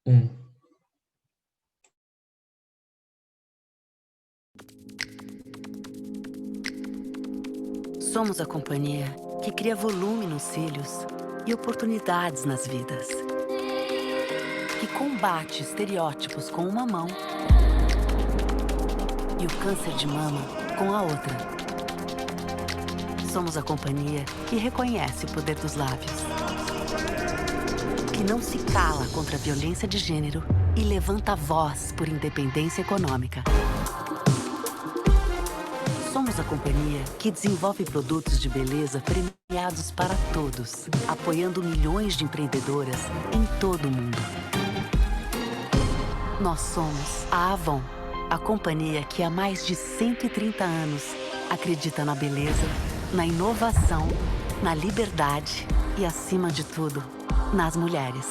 Um. Somos a companhia que cria volume nos cílios e oportunidades nas vidas. Que combate estereótipos com uma mão e o câncer de mama com a outra. Somos a companhia que reconhece o poder dos lábios. Que não se cala contra a violência de gênero e levanta a voz por independência econômica. Somos a companhia que desenvolve produtos de beleza premiados para todos, apoiando milhões de empreendedoras em todo o mundo. Nós somos a Avon, a companhia que há mais de 130 anos acredita na beleza, na inovação, na liberdade e, acima de tudo, nas mulheres.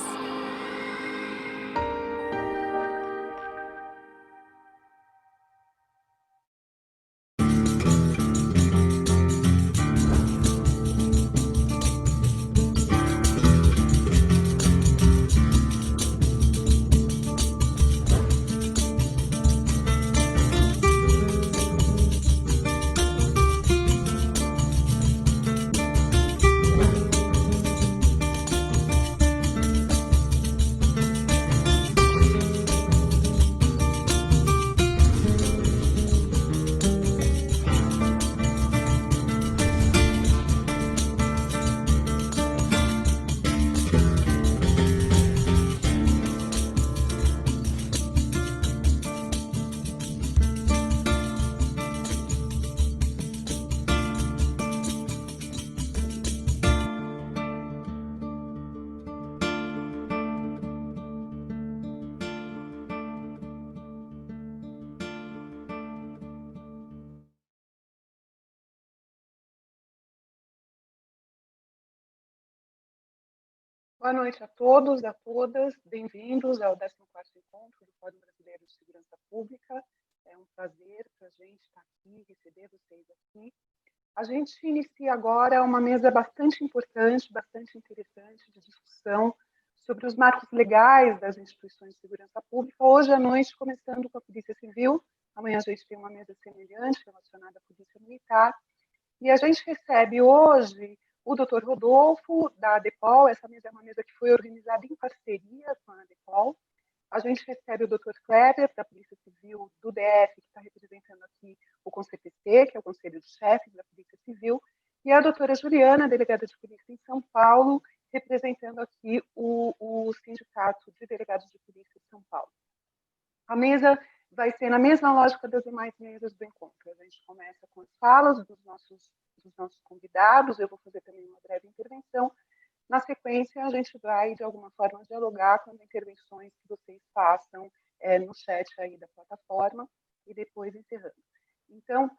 Boa noite a todos, a todas. Bem-vindos ao 14º Encontro do Fórum Brasileiro de Segurança Pública. É um prazer para a gente estar aqui, receber vocês aqui. A gente inicia agora uma mesa bastante importante, bastante interessante de discussão sobre os marcos legais das instituições de segurança pública. Hoje à noite, começando com a Polícia Civil. Amanhã a gente tem uma mesa semelhante relacionada à Polícia Militar. E a gente recebe hoje o Dr. Rodolfo, da ADEPOL. Essa mesa é uma mesa que foi organizada em parceria com a ADEPOL. A gente recebe o Dr. Kleber, da Polícia Civil do DF, que está representando aqui o CONCEPC, que é o Conselho de Chefes da Polícia Civil, e a doutora Juliana, delegada de polícia em São Paulo, representando aqui o Sindicato de Delegados de Polícia de São Paulo. A mesa vai ser na mesma lógica das demais mesas do encontro. A gente começa com as falas dos nossos convidados, eu vou fazer também uma breve intervenção. Na sequência, a gente vai, de alguma forma, dialogar com as intervenções que vocês façam no chat aí da plataforma e depois encerrando. Então,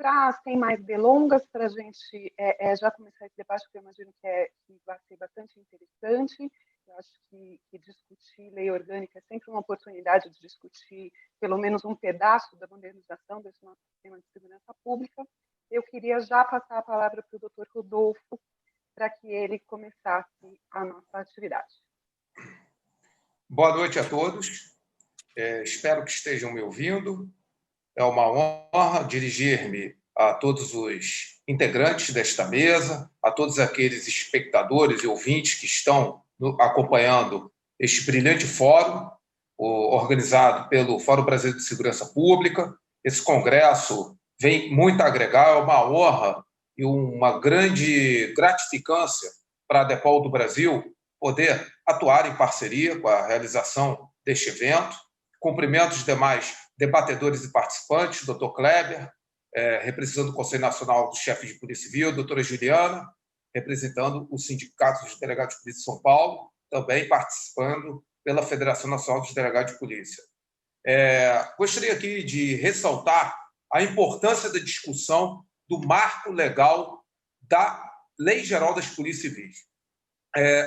sem mais delongas, para a gente já começar esse debate, que eu imagino que vai ser bastante interessante. Eu acho que discutir lei orgânica é sempre uma oportunidade de discutir pelo menos um pedaço da modernização desse nosso sistema de segurança pública. Eu queria já passar a palavra para o doutor Rodolfo, para que ele começasse a nossa atividade. Boa noite a todos. Espero que estejam me ouvindo. É uma honra dirigir-me a todos os integrantes desta mesa, a todos aqueles espectadores e ouvintes que estão acompanhando este brilhante fórum, organizado pelo Fórum Brasileiro de Segurança Pública. Esse congresso vem muito a agregar, é uma honra e uma grande gratificância para a ADEPOL do Brasil poder atuar em parceria com a realização deste evento. Cumprimento os demais debatedores e participantes, doutor Kleber, representando o Conselho Nacional dos Chefes de Polícia Civil, doutora Juliana, representando o Sindicato dos Delegados de Polícia de São Paulo, também participando pela Federação Nacional dos Delegados de Polícia. Gostaria aqui de ressaltar a importância da discussão do marco legal da Lei Geral das Polícias Civis.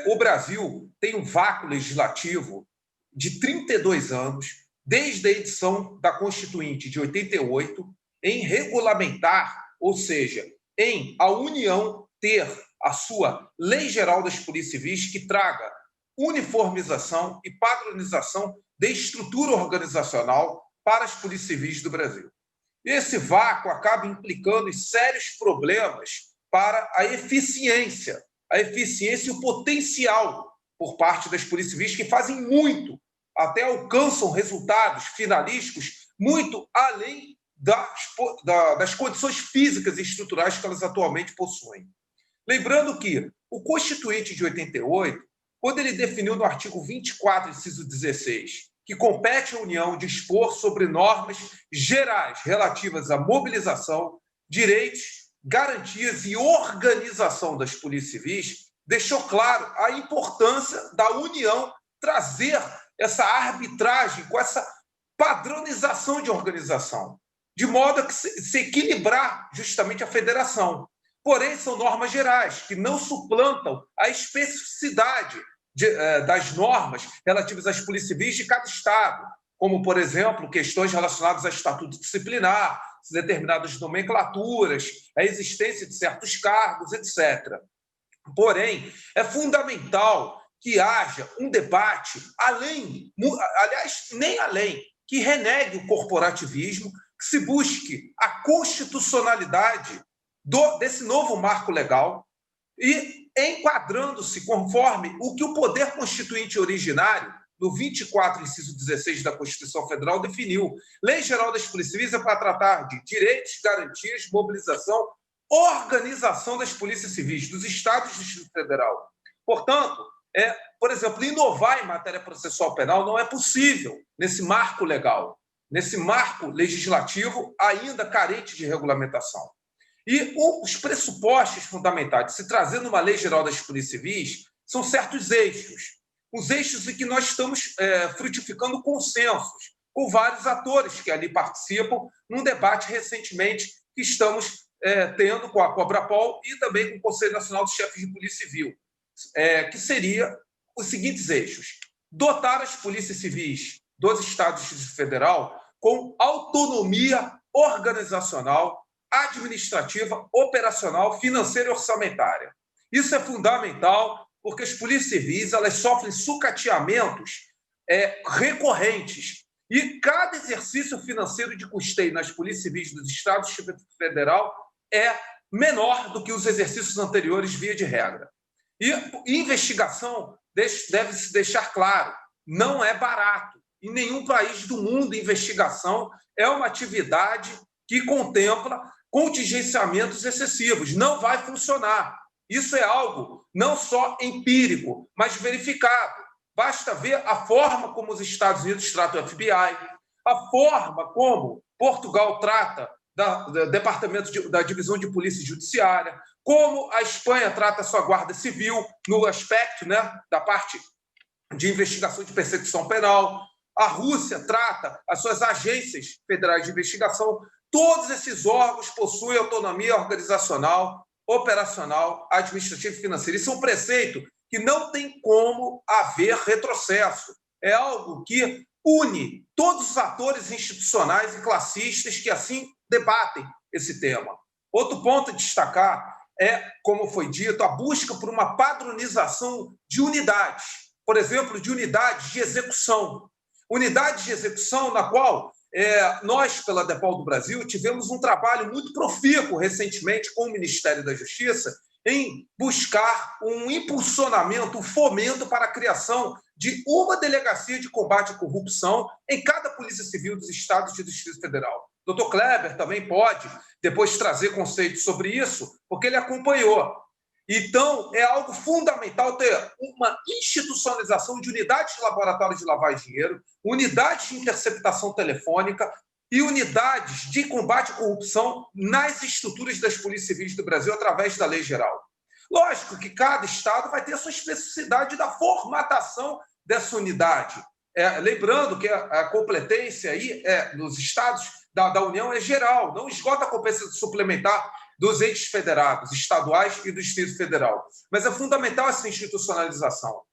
O Brasil tem um vácuo legislativo de 32 anos, desde a edição da Constituinte de 88, em regulamentar, ou seja, em a União ter a sua Lei Geral das Polícias Civis que traga uniformização e padronização da estrutura organizacional para as polícias civis do Brasil. Esse vácuo acaba implicando em sérios problemas para a eficiência e o potencial por parte das polícias civis, que fazem muito, até alcançam resultados finalísticos muito além das condições físicas e estruturais que elas atualmente possuem. Lembrando que o Constituinte de 88, quando ele definiu no artigo 24, inciso 16, que compete à União dispor sobre normas gerais relativas à mobilização, direitos, garantias e organização das polícias civis, deixou claro a importância da União trazer essa arbitragem com essa padronização de organização, de modo a que se equilibrar justamente a federação. Porém, são normas gerais, que não suplantam a especificidade das normas relativas às polícias civis de cada Estado, como, por exemplo, questões relacionadas a estatuto disciplinar, determinadas nomenclaturas, a existência de certos cargos, etc. Porém, é fundamental que haja um debate que renegue o corporativismo, que se busque a constitucionalidade desse novo marco legal e enquadrando-se conforme o que o poder constituinte originário, no 24, inciso 16 da Constituição Federal, definiu. Lei Geral das Polícias Civis é para tratar de direitos, garantias, mobilização, organização das polícias civis, dos estados do Distrito Federal. Portanto, por exemplo, inovar em matéria processual penal não é possível nesse marco legal, nesse marco legislativo ainda carente de regulamentação. E os pressupostos fundamentais de se trazer numa Lei Geral das Polícias Civis são certos eixos, os eixos em que nós estamos frutificando consensos com vários atores que ali participam num debate recentemente que estamos tendo com a Cobrapol e também com o Conselho Nacional dos Chefes de Polícia Civil, que seria os seguintes eixos: dotar as polícias civis dos Estados do Distrito Federal com autonomia organizacional, administrativa, operacional, financeira e orçamentária. Isso é fundamental porque as polícias civis elas sofrem sucateamentos recorrentes e cada exercício financeiro de custeio nas polícias civis dos Estados do Distrito Federal é menor do que os exercícios anteriores, via de regra. E investigação, deve-se deixar claro, não é barato. Em nenhum país do mundo, investigação é uma atividade que contempla contingenciamentos excessivos. Não vai funcionar. Isso é algo não só empírico, mas verificado. Basta ver a forma como os Estados Unidos tratam o FBI, a forma como Portugal trata do Departamento da Divisão de Polícia Judiciária, como a Espanha trata a sua Guarda Civil no aspecto da parte de investigação de persecução penal, a Rússia trata as suas agências federais de investigação. Todos esses órgãos possuem autonomia organizacional, operacional, administrativa e financeira. Isso é um preceito que não tem como haver retrocesso. É algo que une todos os atores institucionais e classistas que assim debatem esse tema. Outro ponto a destacar é, como foi dito, a busca por uma padronização de unidades, por exemplo, de unidades de execução. Unidades de execução na qual nós, pela DEPOL do Brasil, tivemos um trabalho muito profícuo recentemente com o Ministério da Justiça em buscar um impulsionamento, um fomento para a criação de uma delegacia de combate à corrupção em cada Polícia Civil dos Estados e do Distrito Federal. O Dr. Kleber também pode depois trazer conceitos sobre isso, porque ele acompanhou. Então, é algo fundamental ter uma institucionalização de unidades de laboratório de lavagem de dinheiro, unidades de interceptação telefônica e unidades de combate à corrupção nas estruturas das polícias civis do Brasil através da lei geral. Lógico que cada estado vai ter a sua especificidade da formatação dessa unidade. Lembrando que a competência aí nos estados da União é geral, não esgota a competência suplementar dos entes federados, estaduais e do Distrito Federal. Mas é fundamental essa institucionalização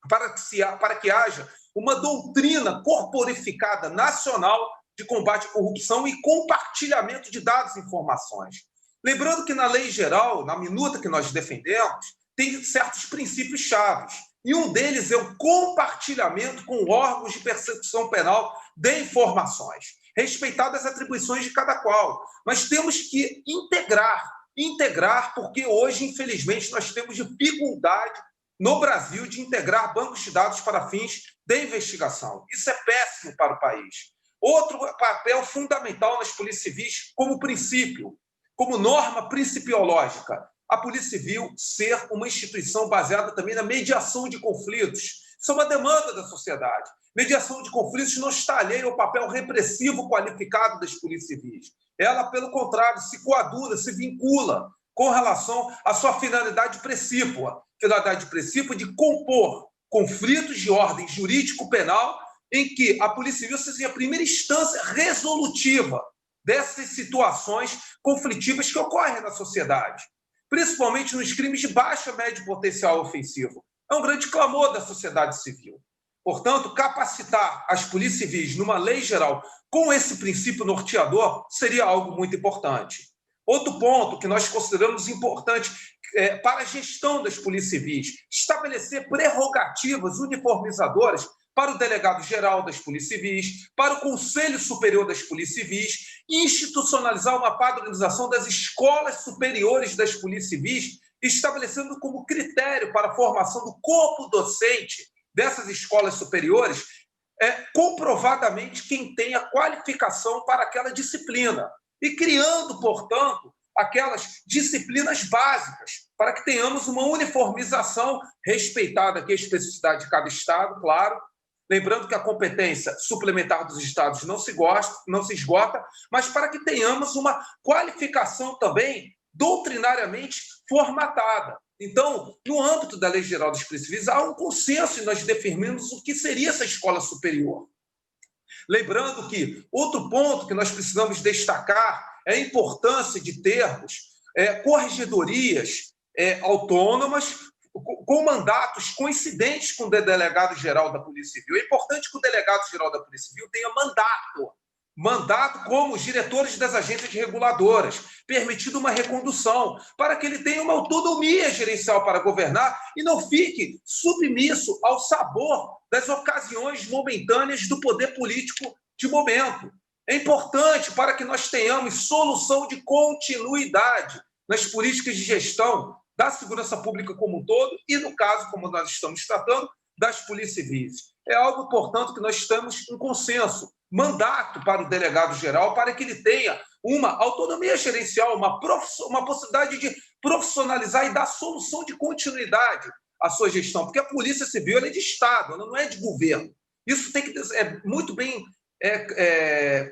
para que haja uma doutrina corporificada nacional de combate à corrupção e compartilhamento de dados e informações. Lembrando que na lei geral, na minuta que nós defendemos, tem certos princípios chaves. E um deles é o compartilhamento com órgãos de persecução penal de informações, respeitadas as atribuições de cada qual. Mas temos que integrar, porque hoje, infelizmente, nós temos dificuldade no Brasil de integrar bancos de dados para fins de investigação. Isso é péssimo para o país. Outro papel fundamental nas polícias civis, como princípio, como norma principiológica, a Polícia Civil ser uma instituição baseada também na mediação de conflitos. Isso é uma demanda da sociedade. Mediação de conflitos não está alheia ao papel repressivo qualificado das polícias civis. Ela, pelo contrário, se coaduna, se vincula com relação à sua finalidade precípua de compor conflitos de ordem jurídico-penal em que a Polícia Civil seja a primeira instância resolutiva dessas situações conflitivas que ocorrem na sociedade, principalmente nos crimes de baixo a médio potencial ofensivo. É um grande clamor da sociedade civil. Portanto, capacitar as polícias civis numa lei geral com esse princípio norteador seria algo muito importante. Outro ponto que nós consideramos importante para a gestão das polícias civis, estabelecer prerrogativas uniformizadoras para o delegado-geral das polícias civis, para o Conselho Superior das Polícias Civis, institucionalizar uma padronização das escolas superiores das polícias civis, estabelecendo como critério para a formação do corpo docente dessas escolas superiores, comprovadamente quem tem a qualificação para aquela disciplina, e criando, portanto, aquelas disciplinas básicas, para que tenhamos uma uniformização, respeitada aqui a especificidade de cada estado, claro, lembrando que a competência suplementar dos estados não se esgota, mas para que tenhamos uma qualificação também doutrinariamente formatada. Então, no âmbito da Lei Geral das Polícias Civis, há um consenso em nós definirmos o que seria essa escola superior. Lembrando que outro ponto que nós precisamos destacar é a importância de termos corregedorias autônomas com mandatos coincidentes com o delegado-geral da Polícia Civil. É importante que o delegado-geral da Polícia Civil tenha mandato como os diretores das agências reguladoras, permitido uma recondução, para que ele tenha uma autonomia gerencial para governar e não fique submisso ao sabor das ocasiões momentâneas do poder político de momento. É importante para que nós tenhamos solução de continuidade nas políticas de gestão da segurança pública como um todo e, no caso, como nós estamos tratando, das polícias civis. É algo, portanto, que nós estamos em consenso. Mandato para o delegado-geral para que ele tenha uma autonomia gerencial, uma possibilidade de profissionalizar e dar solução de continuidade à sua gestão, porque a Polícia Civil ela é de Estado, ela não é de governo. Isso tem que muito bem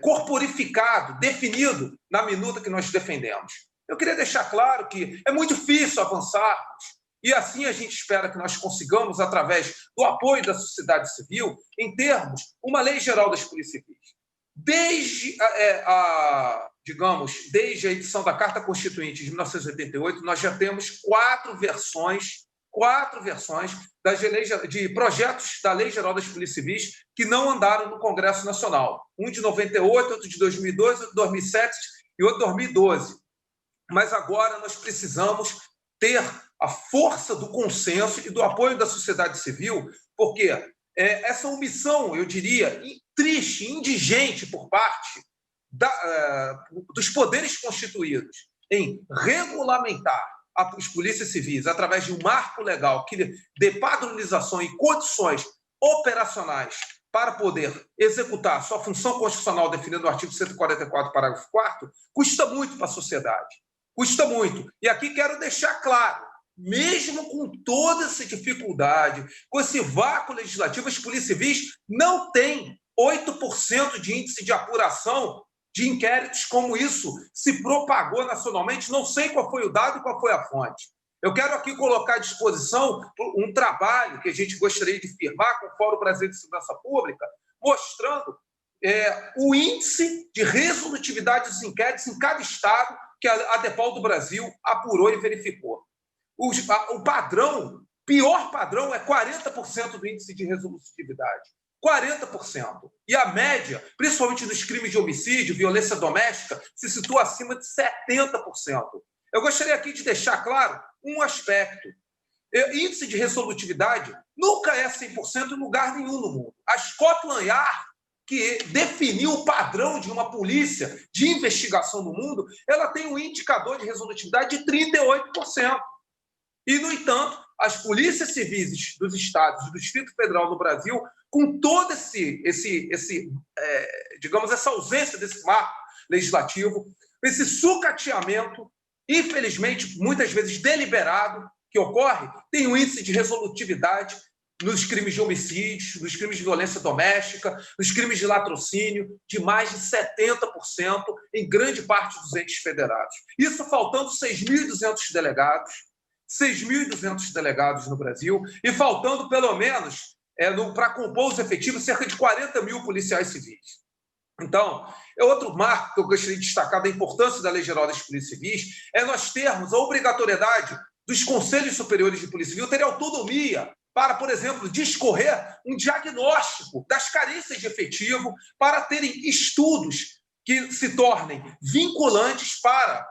corporificado, definido na minuta que nós defendemos. Eu queria deixar claro que é muito difícil avançarmos, e assim a gente espera que nós consigamos, através do apoio da sociedade civil, em termos uma lei geral das polícias civis. Desde desde a edição da Carta Constituinte de 1988, nós já temos quatro versões de projetos da Lei Geral das Polícias Civis que não andaram no Congresso Nacional. Um de 98, outro de 2002, outro de 2007 e outro de 2012. Mas agora nós precisamos ter a força do consenso e do apoio da sociedade civil, porque essa omissão, eu diria, triste, indigente por parte dos poderes constituídos em regulamentar as polícias civis através de um marco legal que dê padronização e condições operacionais para poder executar sua função constitucional definida no artigo 144, parágrafo 4º, custa muito para a sociedade. Custa muito. E aqui quero deixar claro, mesmo com toda essa dificuldade, com esse vácuo legislativo, as polícias civis não têm 8% de índice de apuração de inquéritos como isso se propagou nacionalmente. Não sei qual foi o dado e qual foi a fonte. Eu quero aqui colocar à disposição um trabalho que a gente gostaria de firmar com o Fórum Brasileiro de Segurança Pública, mostrando o índice de resolutividade dos inquéritos em cada estado que a DEPOL do Brasil apurou e verificou. O pior padrão é 40% do índice de resolutividade. 40%. E a média, principalmente nos crimes de homicídio, violência doméstica, se situa acima de 70%. Eu gostaria aqui de deixar claro um aspecto. índice de resolutividade nunca é 100% em lugar nenhum no mundo. A Scotland Yard, que definiu o padrão de uma polícia de investigação no mundo, ela tem um indicador de resolutividade de 38%. E, no entanto, as polícias civis dos estados, do Distrito Federal no Brasil, com toda digamos, essa ausência desse marco legislativo, esse sucateamento, infelizmente, muitas vezes deliberado, que ocorre, tem um índice de resolutividade nos crimes de homicídios, nos crimes de violência doméstica, nos crimes de latrocínio, de mais de 70% em grande parte dos entes federados. Isso faltando 6.200 delegados, 6.200 delegados no Brasil, e faltando, pelo menos, para compor os efetivos, cerca de 40 mil policiais civis. Então, outro marco que eu gostaria de destacar da importância da Lei Geral das Polícias Civis é nós termos a obrigatoriedade dos Conselhos Superiores de Polícia Civil terem autonomia para, por exemplo, discorrer um diagnóstico das carências de efetivo, para terem estudos que se tornem vinculantes para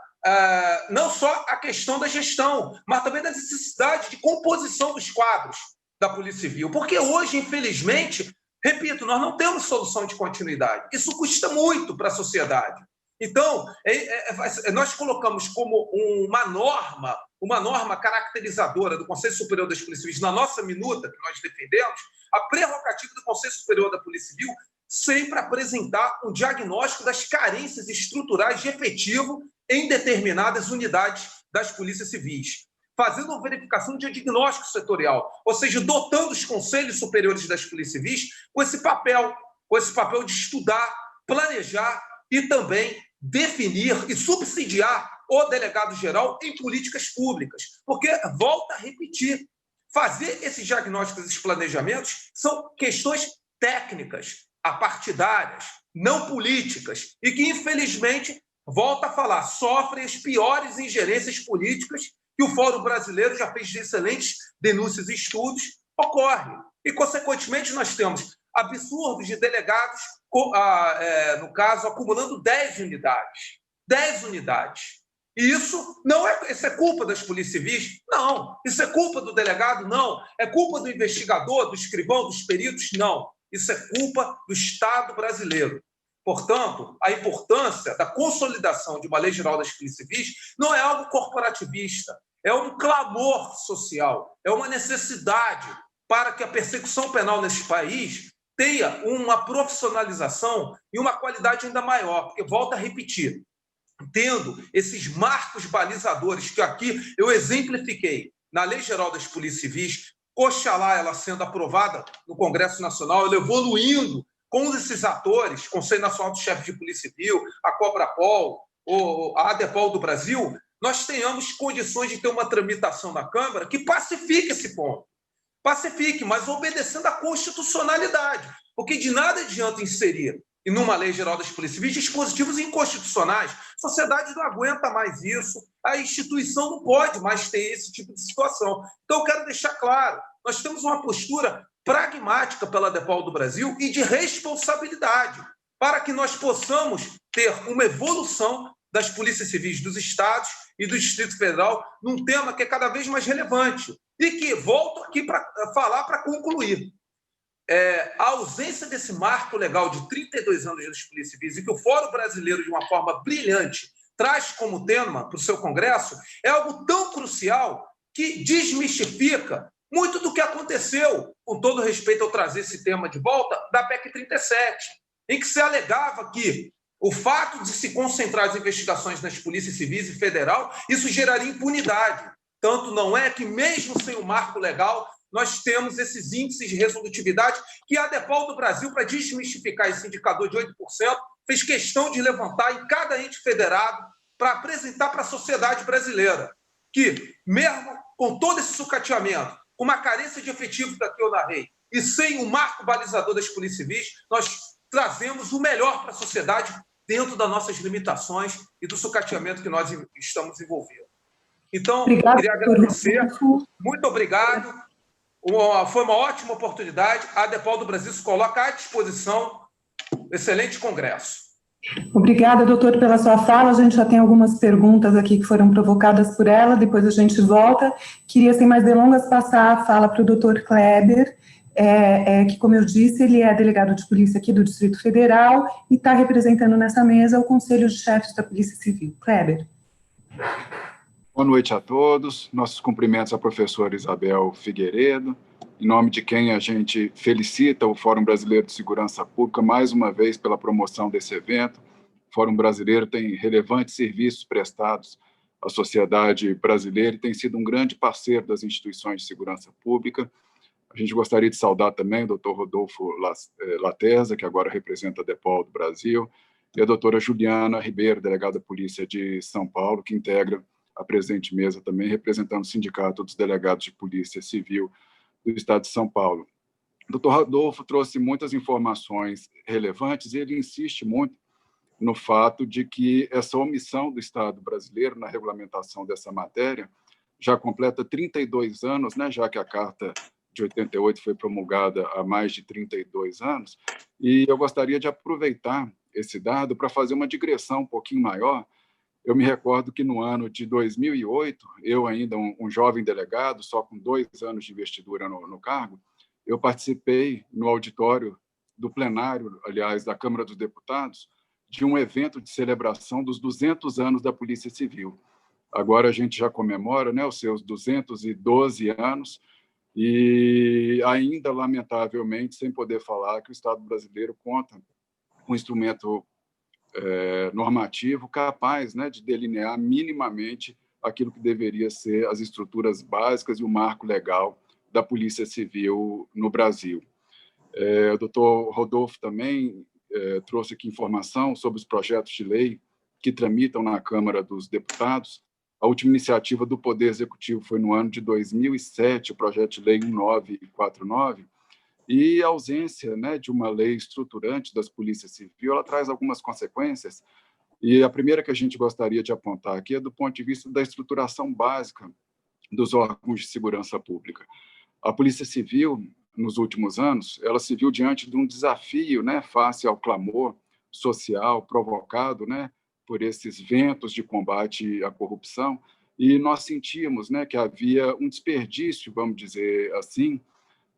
não só a questão da gestão, mas também da necessidade de composição dos quadros da Polícia Civil. Porque hoje, infelizmente, repito, nós não temos solução de continuidade. Isso custa muito para a sociedade. Então, nós colocamos como uma norma caracterizadora do Conselho Superior das Polícias Civis, na nossa minuta que nós defendemos, a prerrogativa do Conselho Superior da Polícia Civil sempre apresentar um diagnóstico das carências estruturais de efetivo em determinadas unidades das polícias civis, fazendo uma verificação de diagnóstico setorial, ou seja, dotando os Conselhos Superiores das Polícias Civis com esse papel de estudar, planejar e também definir e subsidiar o delegado-geral em políticas públicas. Porque, volto a repetir, fazer esses diagnósticos, esses planejamentos, são questões técnicas, apartidárias, não políticas, e que, infelizmente, volto a falar, sofrem as piores ingerências políticas que o Fórum Brasileiro já fez de excelentes denúncias e estudos, ocorre. E, consequentemente, nós temos absurdos de delegados, no caso, acumulando 10 unidades. 10 unidades. E isso é culpa das polícias civis? Não. Isso é culpa do delegado? Não. É culpa do investigador, do escrivão, dos peritos? Não. Isso é culpa do Estado brasileiro. Portanto, a importância da consolidação de uma Lei Geral das Polícias Civis não é algo corporativista, é um clamor social, é uma necessidade para que a persecução penal nesse país tenha uma profissionalização e uma qualidade ainda maior, porque, volto a repetir, tendo esses marcos balizadores que aqui eu exemplifiquei na Lei Geral das Polícias Civis, oxalá ela sendo aprovada no Congresso Nacional, ela evoluindo com esses atores, Conselho Nacional dos Chefes de Polícia Civil, a Cobrapol, a ADEPOL do Brasil, nós tenhamos condições de ter uma tramitação na Câmara que pacifique esse ponto. Pacifique, mas obedecendo à constitucionalidade. Porque de nada adianta inserir, e numa Lei Geral das Polícias Civis, dispositivos inconstitucionais. A sociedade não aguenta mais isso, a instituição não pode mais ter esse tipo de situação. Então, eu quero deixar claro, nós temos uma postura pragmática pela ADEPOL do Brasil e de responsabilidade, para que nós possamos ter uma evolução das polícias civis dos estados e do Distrito Federal num tema que é cada vez mais relevante e que, volto aqui para falar, para concluir, a ausência desse marco legal de 32 anos das polícias civis e que o Fórum Brasileiro, de uma forma brilhante, traz como tema para o seu Congresso, é algo tão crucial que desmistifica muito do que aconteceu, com todo respeito ao trazer esse tema de volta, da PEC 37, em que se alegava que o fato de se concentrar as investigações nas polícias civis e federal, isso geraria impunidade. Tanto não é que, mesmo sem o marco legal, nós temos esses índices de resolutividade que a ADEPOL do Brasil, para desmistificar esse indicador de 8%, fez questão de levantar em cada ente federado para apresentar para a sociedade brasileira que, mesmo com todo esse sucateamento, com uma carência de efetivo que aqui eu narrei, e sem o marco balizador das polícias civis, nós trazemos o melhor para a sociedade dentro das nossas limitações e do sucateamento que nós estamos envolvidos. Então, queria agradecer. Muito obrigado. Foi uma ótima oportunidade. A ADEPOL do Brasil se coloca à disposição. Excelente congresso. Obrigada, doutor, pela sua fala. A gente já tem algumas perguntas aqui que foram provocadas por ela, depois a gente volta. Queria, sem mais delongas, passar a fala para o doutor Kleber, que, como eu disse, ele é delegado de polícia aqui do Distrito Federal e está representando nessa mesa o Conselho de Chefes da Polícia Civil. Kleber. Boa noite a todos. Nossos cumprimentos à professora Isabel Figueiredo, em nome de quem a gente felicita o Fórum Brasileiro de Segurança Pública mais uma vez pela promoção desse evento. O Fórum Brasileiro tem relevantes serviços prestados à sociedade brasileira e tem sido um grande parceiro das instituições de segurança pública. A gente gostaria de saudar também o doutor Rodolfo Laterza, que agora representa a DEPOL do Brasil, e a doutora Juliana Ribeiro, delegada da Polícia de São Paulo, que integra a presente mesa também, representando o Sindicato dos Delegados de Polícia Civil do Estado de São Paulo. O doutor Rodolfo trouxe muitas informações relevantes e ele insiste muito no fato de que essa omissão do Estado brasileiro na regulamentação dessa matéria já completa 32 anos, né, já que a Carta de 88 foi promulgada há mais de 32 anos, e eu gostaria de aproveitar esse dado para fazer uma digressão um pouquinho maior. Eu me recordo que no ano de 2008, eu ainda um jovem delegado, só com 2 anos de investidura no cargo, eu participei no auditório do plenário, aliás, da Câmara dos Deputados, de um evento de celebração dos 200 anos da Polícia Civil. Agora a gente já comemora, né, os seus 212 anos e ainda, lamentavelmente, sem poder falar que o Estado brasileiro conta com um instrumento normativo capaz, né, de delinear minimamente aquilo que deveria ser as estruturas básicas e o marco legal da Polícia Civil no Brasil. O doutor Rodolfo também trouxe aqui informação sobre os projetos de lei que tramitam na Câmara dos Deputados. A última iniciativa do Poder Executivo foi no ano de 2007, o projeto de lei 1949, e a ausência, né, de uma lei estruturante das polícias civis, ela traz algumas consequências, e a primeira que a gente gostaria de apontar aqui é do ponto de vista da estruturação básica dos órgãos de segurança pública. A Polícia Civil, nos últimos anos, ela se viu diante de um desafio, né, face ao clamor social provocado, né, por esses ventos de combate à corrupção, e nós sentimos, né, que havia um desperdício, vamos dizer assim,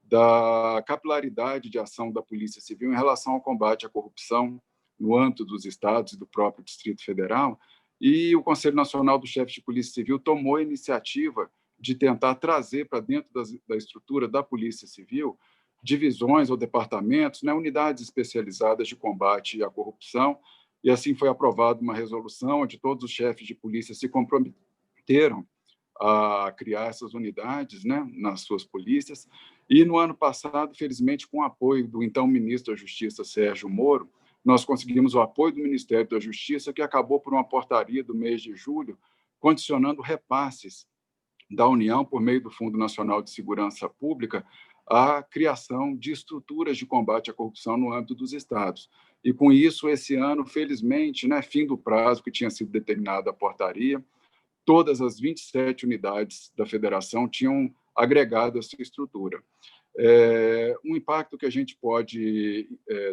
da capilaridade de ação da Polícia Civil em relação ao combate à corrupção no âmbito dos estados e do próprio Distrito Federal, e o Conselho Nacional dos Chefes de Polícia Civil tomou a iniciativa de tentar trazer para dentro da estrutura da Polícia Civil divisões ou departamentos, né, unidades especializadas de combate à corrupção, e assim foi aprovada uma resolução onde todos os chefes de polícia se comprometeram a criar essas unidades, né, nas suas polícias. E no ano passado, felizmente, com o apoio do então ministro da Justiça, Sérgio Moro, nós conseguimos o apoio do Ministério da Justiça, que acabou por uma portaria do mês de julho, condicionando repasses da União, por meio do Fundo Nacional de Segurança Pública, a criação de estruturas de combate à corrupção no âmbito dos estados. E, com isso, esse ano, felizmente, né, fim do prazo que tinha sido determinada a portaria, todas as 27 unidades da federação tinham agregado essa estrutura. Um impacto que a gente pode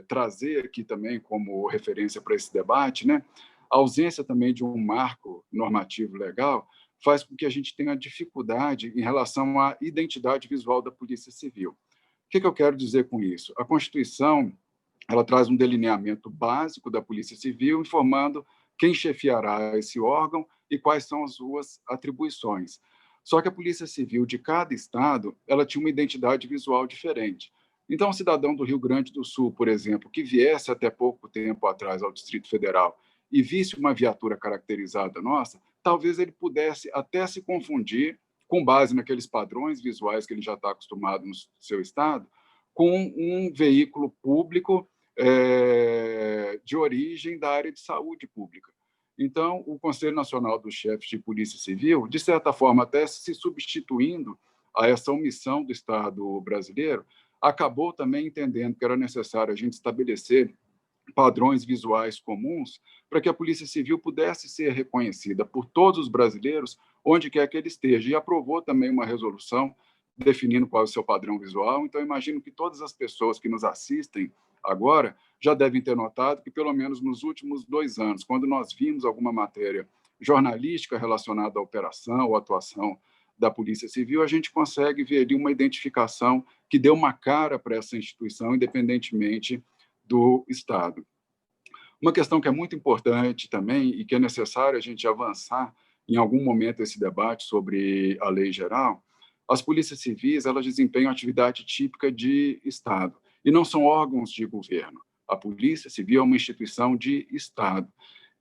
trazer aqui também como referência para esse debate, né? A ausência também de um marco normativo legal faz com que a gente tenha dificuldade em relação à identidade visual da Polícia Civil. O que eu quero dizer com isso? A Constituição ela traz um delineamento básico da Polícia Civil, informando quem chefiará esse órgão e quais são as suas atribuições. Só que a Polícia Civil de cada estado ela tinha uma identidade visual diferente. Então, um cidadão do Rio Grande do Sul, por exemplo, que viesse até pouco tempo atrás ao Distrito Federal e visse uma viatura caracterizada nossa, talvez ele pudesse até se confundir, com base naqueles padrões visuais que ele já está acostumado no seu estado, com um veículo público de origem da área de saúde pública. Então, o Conselho Nacional dos Chefes de Polícia Civil, de certa forma, até se substituindo a essa omissão do Estado brasileiro, acabou também entendendo que era necessário a gente estabelecer padrões visuais comuns para que a Polícia Civil pudesse ser reconhecida por todos os brasileiros, onde quer que ele esteja, e aprovou também uma resolução definindo qual é o seu padrão visual. Então, imagino que todas as pessoas que nos assistem agora já devem ter notado que, pelo menos nos últimos 2 anos, quando nós vimos alguma matéria jornalística relacionada à operação ou atuação da Polícia Civil, a gente consegue ver ali uma identificação que deu uma cara para essa instituição, independentemente do Estado. Uma questão que é muito importante também e que é necessário a gente avançar em algum momento esse debate sobre a lei geral, as polícias civis elas desempenham atividade típica de Estado e não são órgãos de governo. A Polícia Civil é uma instituição de Estado.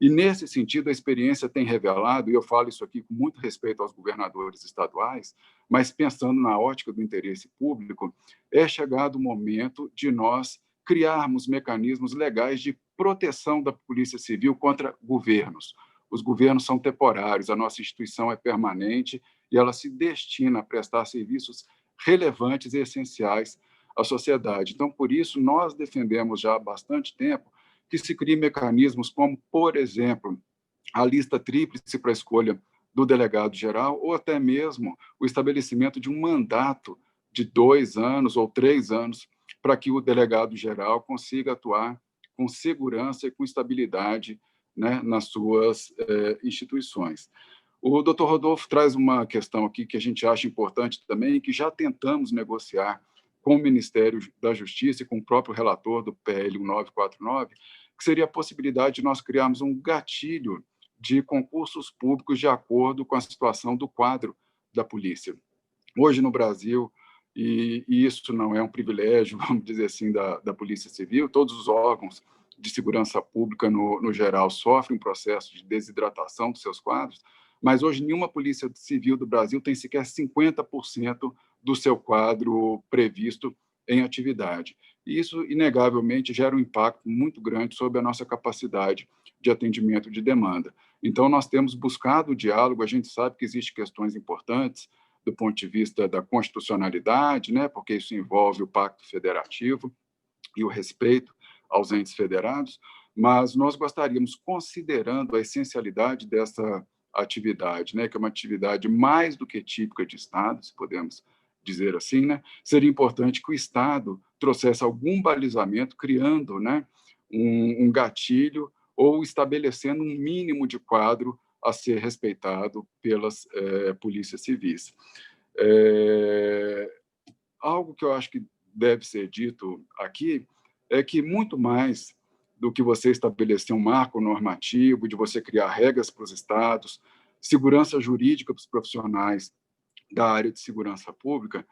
E, nesse sentido, a experiência tem revelado, e eu falo isso aqui com muito respeito aos governadores estaduais, mas pensando na ótica do interesse público, é chegado o momento de nós criarmos mecanismos legais de proteção da Polícia Civil contra governos. Os governos são temporários, a nossa instituição é permanente e ela se destina a prestar serviços relevantes e essenciais à sociedade. Então, por isso, nós defendemos já há bastante tempo que se criem mecanismos como, por exemplo, a lista tríplice para a escolha do delegado-geral ou até mesmo o estabelecimento de um mandato de 2 anos ou 3 anos para que o delegado-geral consiga atuar com segurança e com estabilidade, né, nas suas instituições. O doutor Rodolfo traz uma questão aqui que a gente acha importante também, que já tentamos negociar com o Ministério da Justiça e com o próprio relator do PL 1949, que seria a possibilidade de nós criarmos um gatilho de concursos públicos de acordo com a situação do quadro da polícia. Hoje, no Brasil, e isso não é um privilégio, vamos dizer assim, da Polícia Civil, todos os órgãos de segurança pública, no geral, sofrem um processo de desidratação dos seus quadros, mas hoje nenhuma Polícia Civil do Brasil tem sequer 50% do seu quadro previsto em atividade. E isso, inegavelmente, gera um impacto muito grande sobre a nossa capacidade de atendimento de demanda. Então, nós temos buscado o diálogo, a gente sabe que existem questões importantes do ponto de vista da constitucionalidade, né, porque isso envolve o Pacto Federativo e o respeito aos entes federados, mas nós gostaríamos, considerando a essencialidade dessa atividade, né, que é uma atividade mais do que típica de Estado, se podemos dizer assim, né, seria importante que o Estado trouxesse algum balizamento, criando, né, um gatilho ou estabelecendo um mínimo de quadro a ser respeitado pelas polícias civis. Algo que eu acho que deve ser dito aqui é que muito mais do que você estabelecer um marco normativo, de você criar regras para os estados, segurança jurídica para os profissionais da área de segurança pública,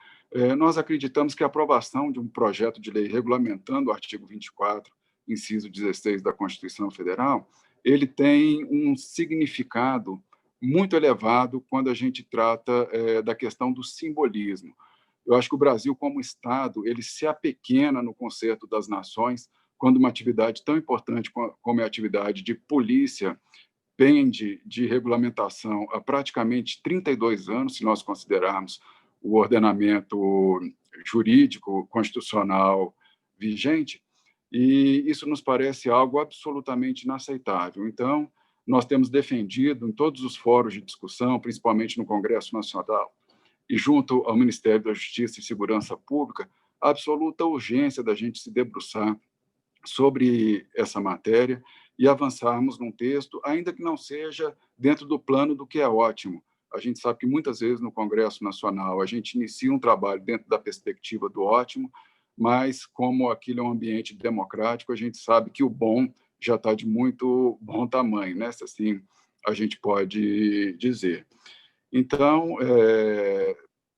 nós acreditamos que a aprovação de um projeto de lei regulamentando o artigo 24, inciso 16 da Constituição Federal, ele tem um significado muito elevado quando a gente trata da questão do simbolismo. Eu acho que o Brasil, como Estado, ele se apequena no concerto das nações quando uma atividade tão importante como é a atividade de polícia pende de regulamentação há praticamente 32 anos, se nós considerarmos o ordenamento jurídico, constitucional vigente, e isso nos parece algo absolutamente inaceitável. Então, nós temos defendido em todos os fóruns de discussão, principalmente no Congresso Nacional e junto ao Ministério da Justiça e Segurança Pública, a absoluta urgência da gente se debruçar sobre essa matéria e avançarmos num texto, ainda que não seja dentro do plano do que é ótimo. A gente sabe que muitas vezes no Congresso Nacional a gente inicia um trabalho dentro da perspectiva do ótimo, mas como aquilo é um ambiente democrático, a gente sabe que o bom já está de muito bom tamanho, né? Se assim a gente pode dizer. Então,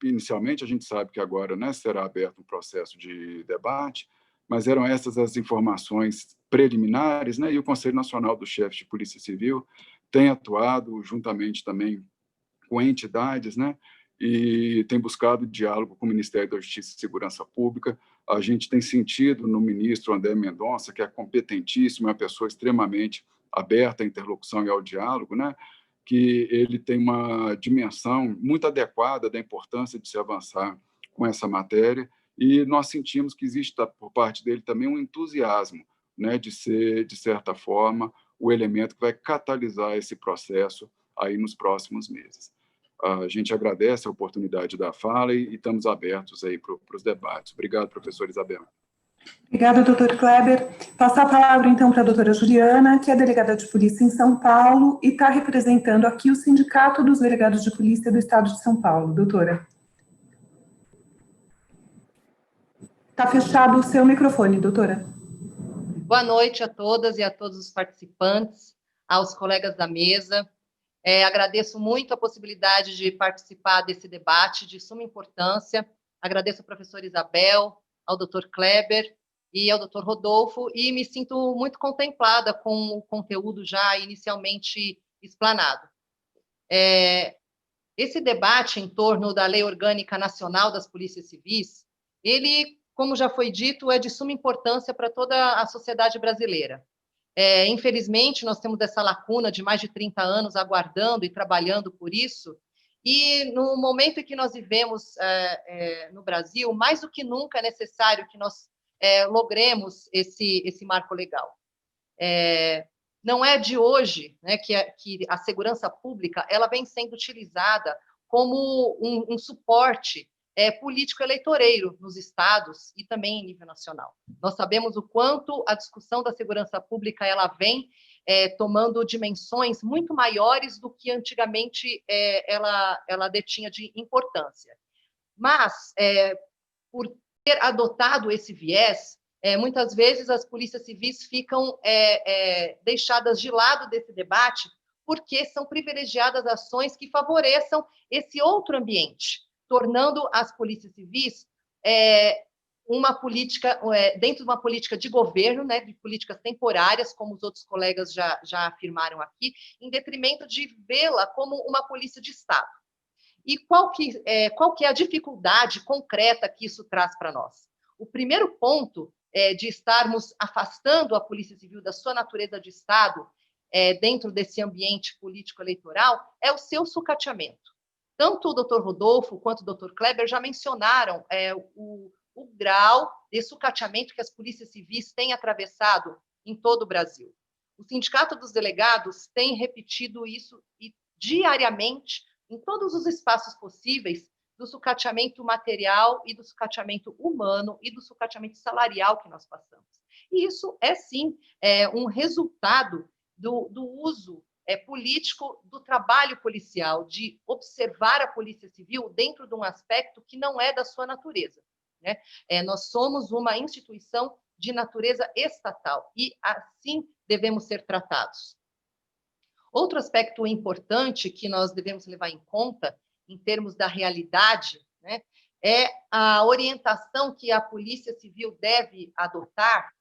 inicialmente, a gente sabe que agora, né, será aberto um processo de debate, mas eram essas as informações preliminares, né? E o Conselho Nacional dos Chefes de Polícia Civil tem atuado juntamente também com entidades, né? E tem buscado diálogo com o Ministério da Justiça e Segurança Pública. A gente tem sentido no ministro André Mendonça, que é competentíssimo, é uma pessoa extremamente aberta à interlocução e ao diálogo, né? Que ele tem uma dimensão muito adequada da importância de se avançar com essa matéria, e nós sentimos que existe, por parte dele, também um entusiasmo, né, de ser, de certa forma, o elemento que vai catalisar esse processo aí nos próximos meses. A gente agradece a oportunidade da fala e estamos abertos aí para os debates. Obrigado, professor Isabel. Obrigada, doutor Kleber. Passar a palavra, então, para a doutora Juliana, que é delegada de polícia em São Paulo e está representando aqui o Sindicato dos Delegados de Polícia do Estado de São Paulo. Doutora. Está fechado o seu microfone, doutora. Boa noite a todas e a todos os participantes, aos colegas da mesa. Agradeço muito a possibilidade de participar desse debate de suma importância. Agradeço ao professor Isabel, ao doutor Kleber e ao doutor Rodolfo, e me sinto muito contemplada com o conteúdo já inicialmente explanado. Esse debate em torno da Lei Orgânica Nacional das Polícias Civis, ele, como já foi dito, é de suma importância para toda a sociedade brasileira. Infelizmente, nós temos essa lacuna de mais de 30 anos aguardando e trabalhando por isso, e no momento em que nós vivemos no Brasil, mais do que nunca é necessário que nós logremos esse marco legal. Não é de hoje, né, que a segurança pública ela vem sendo utilizada como um suporte político-eleitoreiro nos estados e também em nível nacional. Nós sabemos o quanto a discussão da segurança pública ela vem tomando dimensões muito maiores do que antigamente ela detinha de importância. Mas, por ter adotado esse viés, muitas vezes as polícias civis ficam deixadas de lado desse debate porque são privilegiadas ações que favoreçam esse outro ambiente, tornando as polícias civis uma política, dentro de uma política de governo, né, de políticas temporárias, como os outros colegas já afirmaram aqui, em detrimento de vê-la como uma polícia de Estado. E qual que é a dificuldade concreta que isso traz para nós? O primeiro ponto de estarmos afastando a Polícia Civil da sua natureza de Estado dentro desse ambiente político-eleitoral é o seu sucateamento. Tanto o doutor Rodolfo quanto o doutor Kleber já mencionaram o grau de sucateamento que as polícias civis têm atravessado em todo o Brasil. O Sindicato dos Delegados tem repetido isso diariamente em todos os espaços possíveis do sucateamento material e do sucateamento humano e do sucateamento salarial que nós passamos. E isso é, sim, um resultado do uso político do trabalho policial, de observar a Polícia Civil dentro de um aspecto que não é da sua natureza, né? Nós somos uma instituição de natureza estatal e assim devemos ser tratados. Outro aspecto importante que nós devemos levar em conta, em termos da realidade, né, é a orientação que a Polícia Civil deve adotar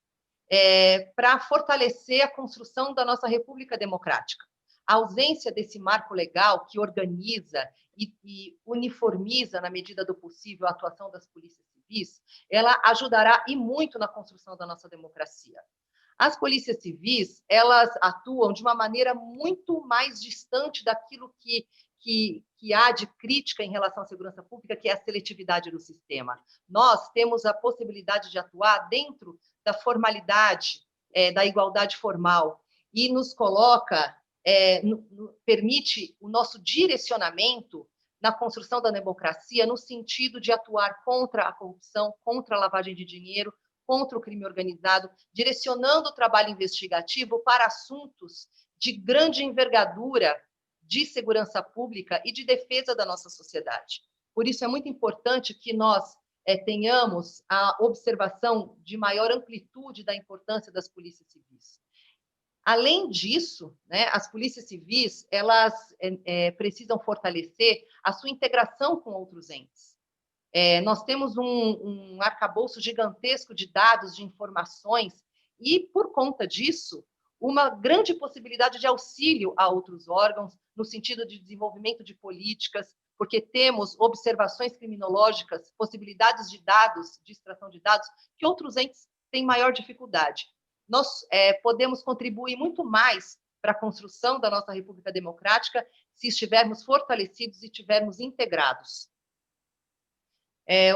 para fortalecer a construção da nossa República Democrática. A ausência desse marco legal que organiza e uniformiza, na medida do possível, a atuação das polícias civis, ela ajudará e muito na construção da nossa democracia. As polícias civis, elas atuam de uma maneira muito mais distante daquilo que há de crítica em relação à segurança pública, que é a seletividade do sistema. Nós temos a possibilidade de atuar dentro da formalidade, da igualdade formal, e nos coloca, permite o nosso direcionamento na construção da democracia, no sentido de atuar contra a corrupção, contra a lavagem de dinheiro, contra o crime organizado, direcionando o trabalho investigativo para assuntos de grande envergadura de segurança pública e de defesa da nossa sociedade. Por isso é muito importante que nós tenhamos a observação de maior amplitude da importância das polícias civis. Além disso, né, as polícias civis elas precisam fortalecer a sua integração com outros entes. Nós temos um arcabouço gigantesco de dados, de informações, e, por conta disso, uma grande possibilidade de auxílio a outros órgãos, no sentido de desenvolvimento de políticas, porque temos observações criminológicas, possibilidades de dados, de extração de dados, que outros entes têm maior dificuldade. Nós podemos contribuir muito mais para a construção da nossa República Democrática se estivermos fortalecidos e estivermos integrados.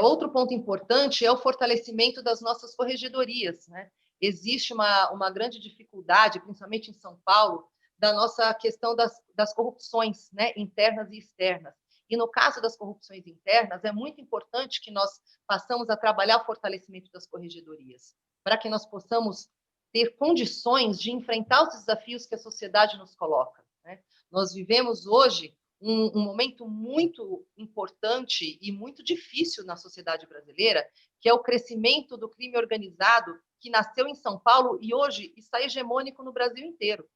Outro ponto importante é o fortalecimento das nossas corregedorias, né? Existe uma grande dificuldade, principalmente em São Paulo, da nossa questão das corrupções, né, internas e externas. E no caso das corrupções internas, é muito importante que nós passamos a trabalhar o fortalecimento das corregedorias, para que nós possamos ter condições de enfrentar os desafios que a sociedade nos coloca, né? Nós vivemos hoje um momento muito importante e muito difícil na sociedade brasileira, que é o crescimento do crime organizado, que nasceu em São Paulo e hoje está hegemônico no Brasil inteiro.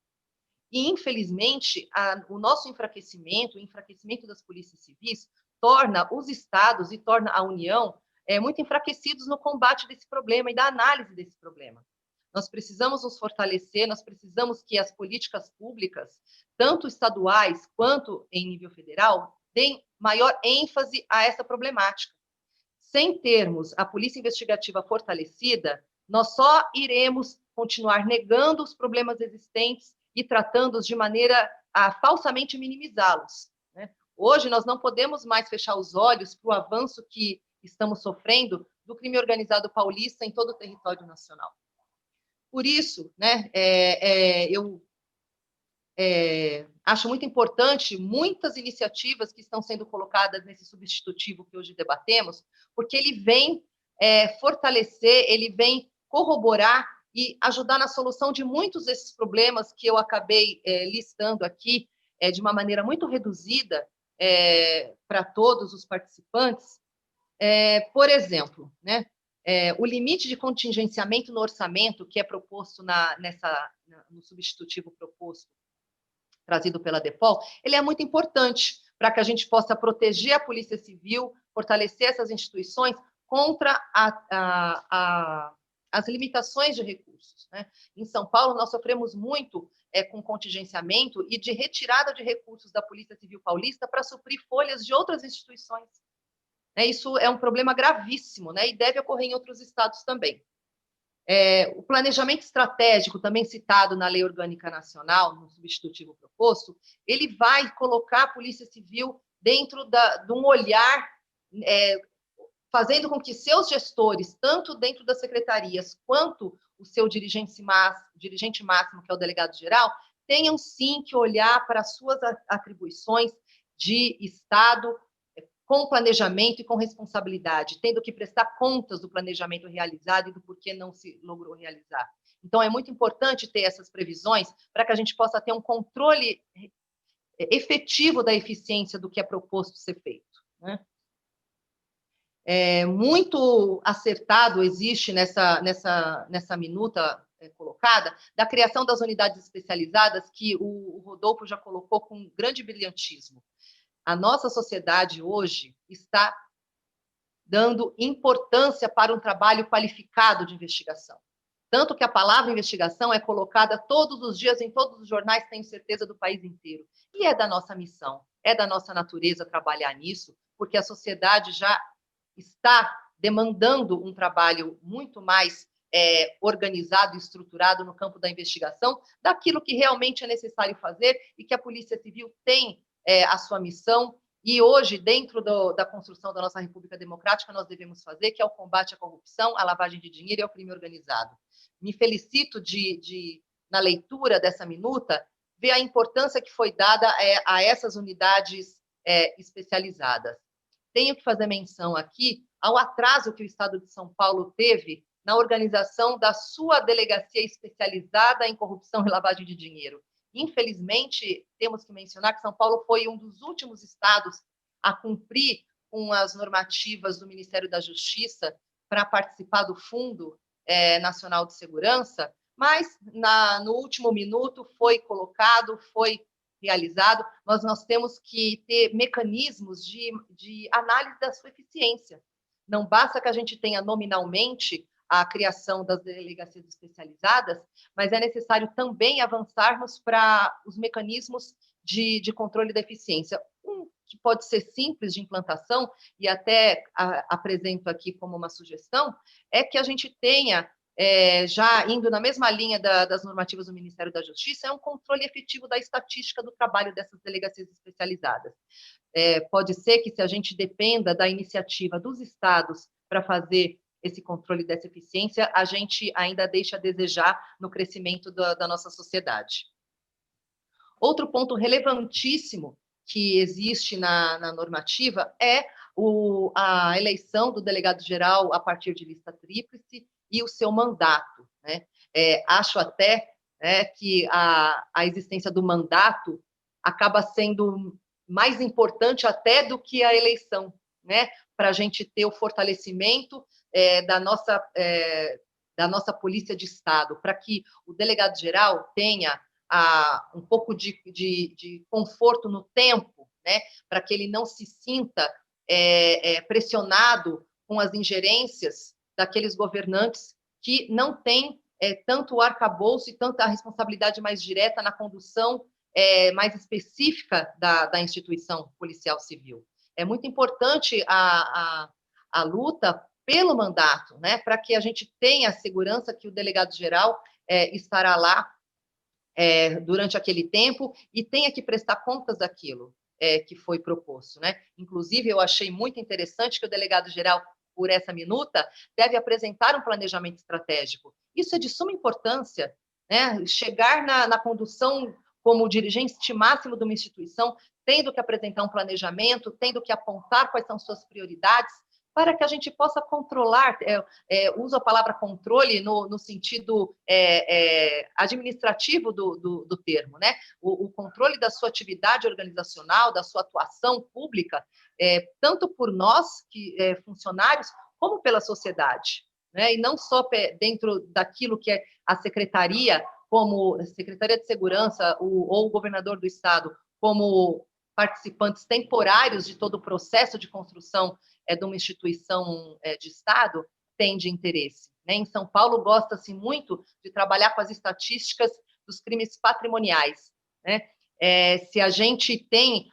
E, infelizmente, o nosso enfraquecimento, o enfraquecimento das polícias civis, torna os estados e torna a União muito enfraquecidos no combate desse problema e da análise desse problema. Nós precisamos nos fortalecer, nós precisamos que as políticas públicas, tanto estaduais quanto em nível federal, deem maior ênfase a essa problemática. Sem termos a polícia investigativa fortalecida, nós só iremos continuar negando os problemas existentes e tratando-os de maneira a falsamente minimizá-los, né? Hoje, nós não podemos mais fechar os olhos para o avanço que estamos sofrendo do crime organizado paulista em todo o território nacional. Por isso, né, eu acho muito importante muitas iniciativas que estão sendo colocadas nesse substitutivo que hoje debatemos, porque ele vem fortalecer, ele vem corroborar e ajudar na solução de muitos desses problemas que eu acabei listando aqui de uma maneira muito reduzida para todos os participantes. Por exemplo, né, o limite de contingenciamento no orçamento que é proposto no substitutivo proposto, trazido pela DEPOL, ele é muito importante para que a gente possa proteger a Polícia Civil, fortalecer essas instituições contra as limitações de recursos, né? Em São Paulo, nós sofremos muito com contingenciamento e de retirada de recursos da Polícia Civil Paulista para suprir folhas de outras instituições. Isso é um problema gravíssimo, né? E deve ocorrer em outros estados também. O planejamento estratégico, também citado na Lei Orgânica Nacional, no substitutivo proposto, ele vai colocar a Polícia Civil dentro de um olhar, fazendo com que seus gestores, tanto dentro das secretarias, quanto o seu dirigente máximo, que é o delegado-geral, tenham sim que olhar para as suas atribuições de Estado, com planejamento e com responsabilidade, tendo que prestar contas do planejamento realizado e do porquê não se logrou realizar. Então, é muito importante ter essas previsões para que a gente possa ter um controle efetivo da eficiência do que é proposto ser feito, né? Muito acertado existe nessa minuta colocada, da criação das unidades especializadas, que o Rodolfo já colocou com grande brilhantismo. A nossa sociedade hoje está dando importância para um trabalho qualificado de investigação. Tanto que a palavra investigação é colocada todos os dias em todos os jornais, tenho certeza, do país inteiro. E é da nossa missão, é da nossa natureza trabalhar nisso, porque a sociedade já está demandando um trabalho muito mais organizado e estruturado no campo da investigação, daquilo que realmente é necessário fazer e que a Polícia Civil tem a sua missão, e hoje, dentro da construção da nossa República Democrática, nós devemos fazer, que é o combate à corrupção, à lavagem de dinheiro e ao crime organizado. Me felicito na leitura dessa minuta, ver a importância que foi dada a essas unidades especializadas. Tenho que fazer menção aqui ao atraso que o Estado de São Paulo teve na organização da sua delegacia especializada em corrupção e lavagem de dinheiro. Infelizmente, temos que mencionar que São Paulo foi um dos últimos estados a cumprir com as normativas do Ministério da Justiça para participar do Fundo Nacional de Segurança, mas no último minuto foi colocado, foi realizado. Nós temos que ter mecanismos de análise da sua eficiência. Não basta que a gente tenha nominalmente a criação das delegacias especializadas, mas é necessário também avançarmos para os mecanismos de controle da eficiência. Um que pode ser simples de implantação, e até apresento aqui como uma sugestão, é que a gente tenha, já indo na mesma linha das normativas do Ministério da Justiça, um controle efetivo da estatística do trabalho dessas delegacias especializadas. Pode ser que, se a gente dependa da iniciativa dos estados para fazer esse controle dessa eficiência, a gente ainda deixa a desejar no crescimento da nossa sociedade. Outro ponto relevantíssimo que existe na normativa é a eleição do delegado-geral a partir de lista tríplice e o seu mandato, né? Acho até que a existência do mandato acaba sendo mais importante até do que a eleição, né? Para a gente ter o fortalecimento da nossa Polícia de Estado, para que o delegado-geral tenha um pouco de conforto no tempo, né? Para que ele não se sinta pressionado com as ingerências daqueles governantes que não têm tanto o arcabouço e tanta responsabilidade mais direta na condução mais específica da instituição policial civil. É muito importante a luta pelo mandato, né, para que a gente tenha a segurança que o delegado-geral estará lá durante aquele tempo e tenha que prestar contas daquilo que foi proposto, né? Inclusive, eu achei muito interessante que o delegado-geral, por essa minuta, deve apresentar um planejamento estratégico. Isso é de suma importância, né? Chegar na condução como dirigente máximo de uma instituição, tendo que apresentar um planejamento, tendo que apontar quais são suas prioridades, para que a gente possa controlar, uso a palavra controle no sentido administrativo do termo, né? O controle da sua atividade organizacional, da sua atuação pública, tanto por nós, funcionários, como pela sociedade, né? E não só dentro daquilo que é a secretaria, como Secretaria de Segurança ou o governador do Estado, como participantes temporários de todo o processo de construção de uma instituição de Estado, tem de interesse, né? Em São Paulo, gosta-se muito de trabalhar com as estatísticas dos crimes patrimoniais, né? Se a gente tem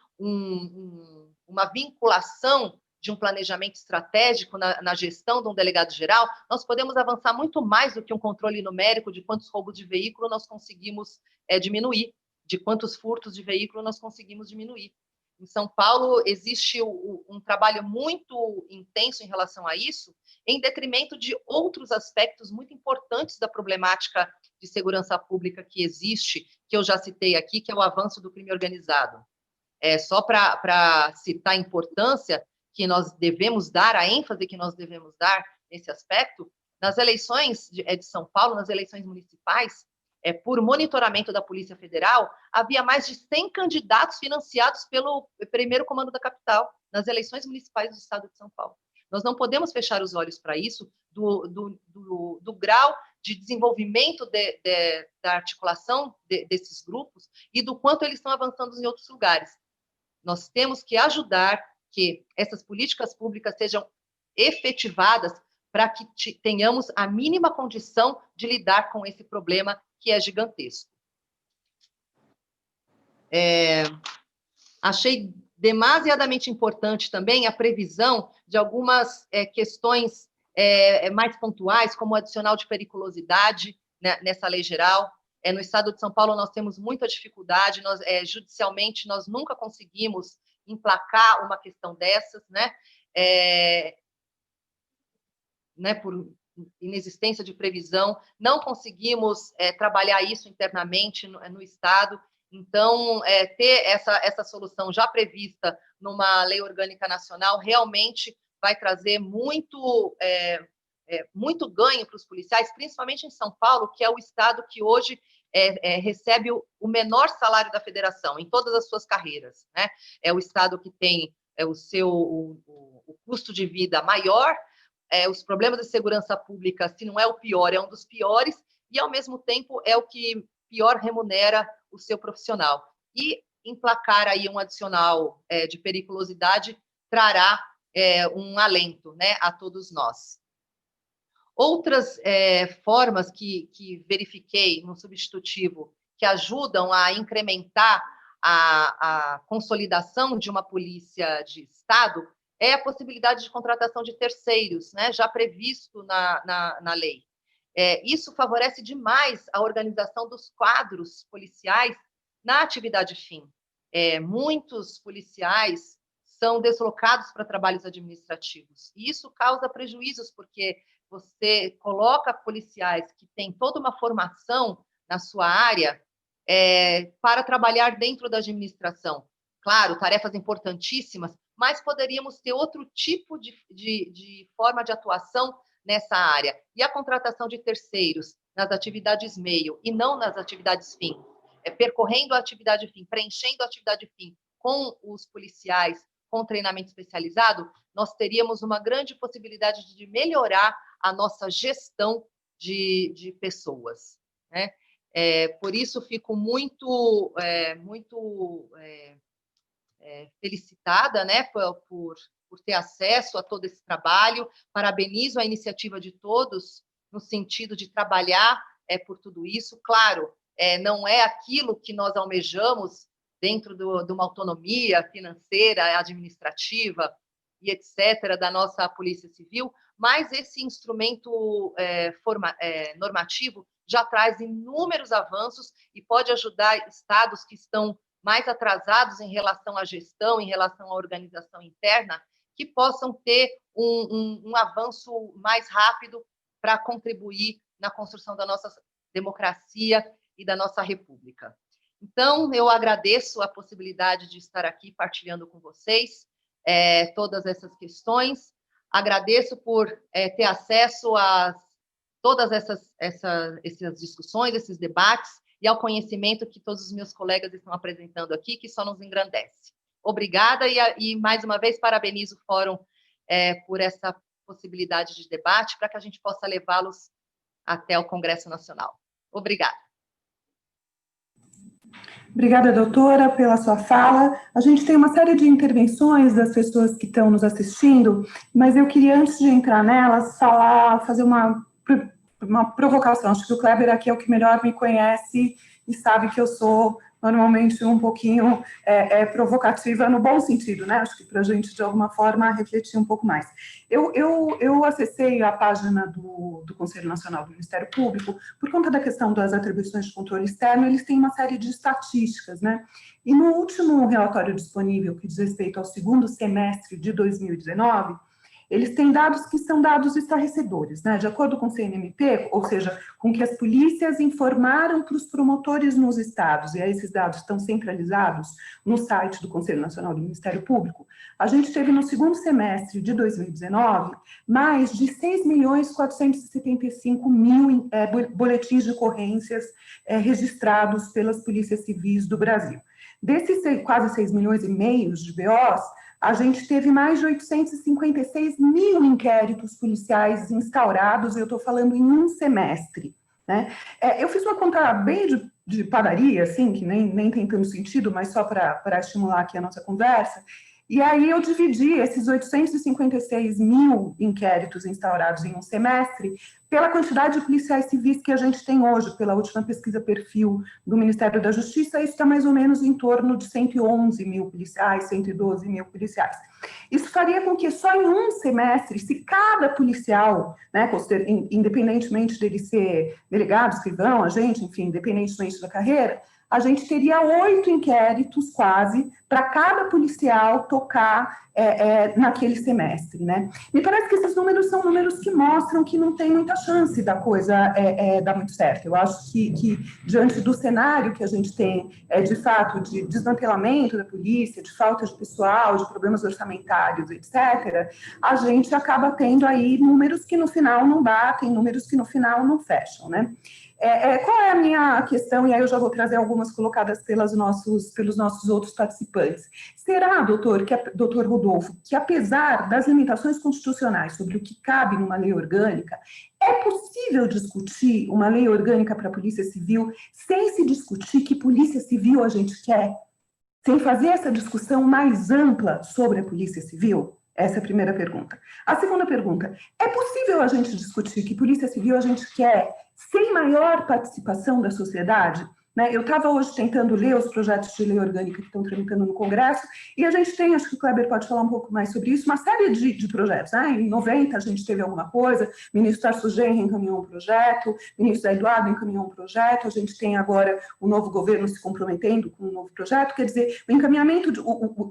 uma vinculação de um planejamento estratégico na gestão de um delegado-geral, nós podemos avançar muito mais do que um controle numérico de quantos roubos de veículo nós conseguimos diminuir, de quantos furtos de veículo nós conseguimos diminuir. Em São Paulo, existe um trabalho muito intenso em relação a isso, em detrimento de outros aspectos muito importantes da problemática de segurança pública que existe, que eu já citei aqui, que é o avanço do crime organizado. Só para citar a importância que nós devemos dar, a ênfase que nós devemos dar nesse aspecto, nas eleições de São Paulo, nas eleições municipais, por monitoramento da Polícia Federal, havia mais de 100 candidatos financiados pelo primeiro comando da capital, nas eleições municipais do estado de São Paulo. Nós não podemos fechar os olhos para isso, do grau de desenvolvimento da articulação desses grupos e do quanto eles estão avançando em outros lugares. Nós temos que ajudar que essas políticas públicas sejam efetivadas para que tenhamos a mínima condição de lidar com esse problema que é gigantesco. Achei demasiadamente importante também a previsão de algumas questões mais pontuais, como o adicional de periculosidade, né, nessa lei geral. No estado de São Paulo, nós temos muita dificuldade, judicialmente, nós nunca conseguimos emplacar uma questão dessas, né? Por inexistência de previsão, não conseguimos trabalhar isso internamente no Estado. Então, ter essa solução já prevista numa lei orgânica nacional realmente vai trazer muito ganho para os policiais, principalmente em São Paulo, que é o estado que hoje recebe o menor salário da federação, em todas as suas carreiras, né? É o estado que tem o custo de vida maior, os problemas de segurança pública, se não é o pior, é um dos piores, e, ao mesmo tempo, é o que pior remunera o seu profissional. E emplacar aí um adicional de periculosidade trará um alento, né, a todos nós. Outras formas que verifiquei no substitutivo que ajudam a incrementar a consolidação de uma polícia de Estado é a possibilidade de contratação de terceiros, né, já previsto na lei. Isso favorece demais a organização dos quadros policiais na atividade fim. Muitos policiais são deslocados para trabalhos administrativos, e isso causa prejuízos, porque você coloca policiais que têm toda uma formação na sua área para trabalhar dentro da administração. claro, tarefas importantíssimas, mas poderíamos ter outro tipo de forma de atuação nessa área. E a contratação de terceiros nas atividades meio e não nas atividades fim, percorrendo a atividade fim, preenchendo a atividade fim com os policiais, com treinamento especializado, nós teríamos uma grande possibilidade de melhorar a nossa gestão de pessoas, né? Por isso, fico muito felicitada, né, por ter acesso a todo esse trabalho. Parabenizo a iniciativa de todos no sentido de trabalhar por tudo isso. Claro, não é aquilo que nós almejamos dentro de uma autonomia financeira, administrativa e etc., da nossa Polícia Civil, mas esse instrumento normativo já traz inúmeros avanços e pode ajudar estados que estão mais atrasados em relação à gestão, em relação à organização interna, que possam ter um avanço mais rápido para contribuir na construção da nossa democracia e da nossa república. Então, eu agradeço a possibilidade de estar aqui partilhando com vocês todas essas questões, agradeço por ter acesso a todas essas discussões, esses debates, e ao conhecimento que todos os meus colegas estão apresentando aqui, que só nos engrandece. Obrigada, e mais uma vez, parabenizo o Fórum por essa possibilidade de debate, para que a gente possa levá-los até o Congresso Nacional. Obrigada. Obrigada, doutora, pela sua fala. A gente tem uma série de intervenções das pessoas que estão nos assistindo, mas eu queria, antes de entrar nelas, fazer uma provocação. Acho que o Kleber aqui é o que melhor me conhece e sabe que eu sou normalmente um pouquinho provocativa no bom sentido, né? Acho que para a gente, de alguma forma, refletir um pouco mais. Eu acessei a página do Conselho Nacional do Ministério Público por conta da questão das atribuições de controle externo. Eles têm uma série de estatísticas, né? E no último relatório disponível, que diz respeito ao segundo semestre de 2019, eles têm dados que são dados estarrecedores, né? De acordo com o CNMP, ou seja, com que as polícias informaram para os promotores nos estados, e aí esses dados estão centralizados no site do Conselho Nacional do Ministério Público, a gente teve no segundo semestre de 2019 mais de 6.475.000 boletins de ocorrências registrados pelas polícias civis do Brasil. Desses quase 6,5 milhões de BOs, a gente teve mais de 856 mil inquéritos policiais instaurados, eu estou falando em um semestre, né? Eu fiz uma conta bem de padaria, assim, que nem tem tanto sentido, mas só para estimular aqui a nossa conversa, e aí eu dividi esses 856 mil inquéritos instaurados em um semestre pela quantidade de policiais civis que a gente tem hoje, pela última pesquisa perfil do Ministério da Justiça, isso está mais ou menos em torno de 111 mil policiais, 112 mil policiais. Isso faria com que só em um semestre, se cada policial, né, independentemente dele ser delegado, escrivão, agente, enfim, independentemente da carreira, a gente teria 8 inquéritos quase para cada policial tocar naquele semestre, né? Me parece que esses números são números que mostram que não tem muita chance da coisa dar muito certo. Eu acho que diante do cenário que a gente tem, de fato, de desmantelamento da polícia, de falta de pessoal, de problemas orçamentários, etc., a gente acaba tendo aí números que no final não batem, números que no final não fecham, né? Qual é a minha questão? E aí eu já vou trazer algumas colocadas pelos nossos outros participantes. Será, doutor Rodolfo, que apesar das limitações constitucionais sobre o que cabe numa lei orgânica, é possível discutir uma lei orgânica para a Polícia Civil sem se discutir que Polícia Civil a gente quer? Sem fazer essa discussão mais ampla sobre a Polícia Civil? Essa é a primeira pergunta. A segunda pergunta, é possível a gente discutir que Polícia Civil a gente quer sem maior participação da sociedade? Né? Eu estava hoje tentando ler os projetos de lei orgânica que estão tramitando no Congresso, e a gente tem, acho que o Kleber pode falar um pouco mais sobre isso, uma série de projetos. Né? Em 90 a gente teve alguma coisa, o ministro Tarso Genro encaminhou um projeto, o ministro Eduardo encaminhou um projeto, a gente tem agora o novo governo se comprometendo com um novo projeto, quer dizer, o encaminhamento,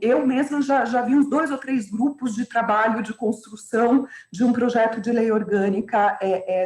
eu mesma já vi uns 2 ou 3 grupos de trabalho de construção de um projeto de lei orgânica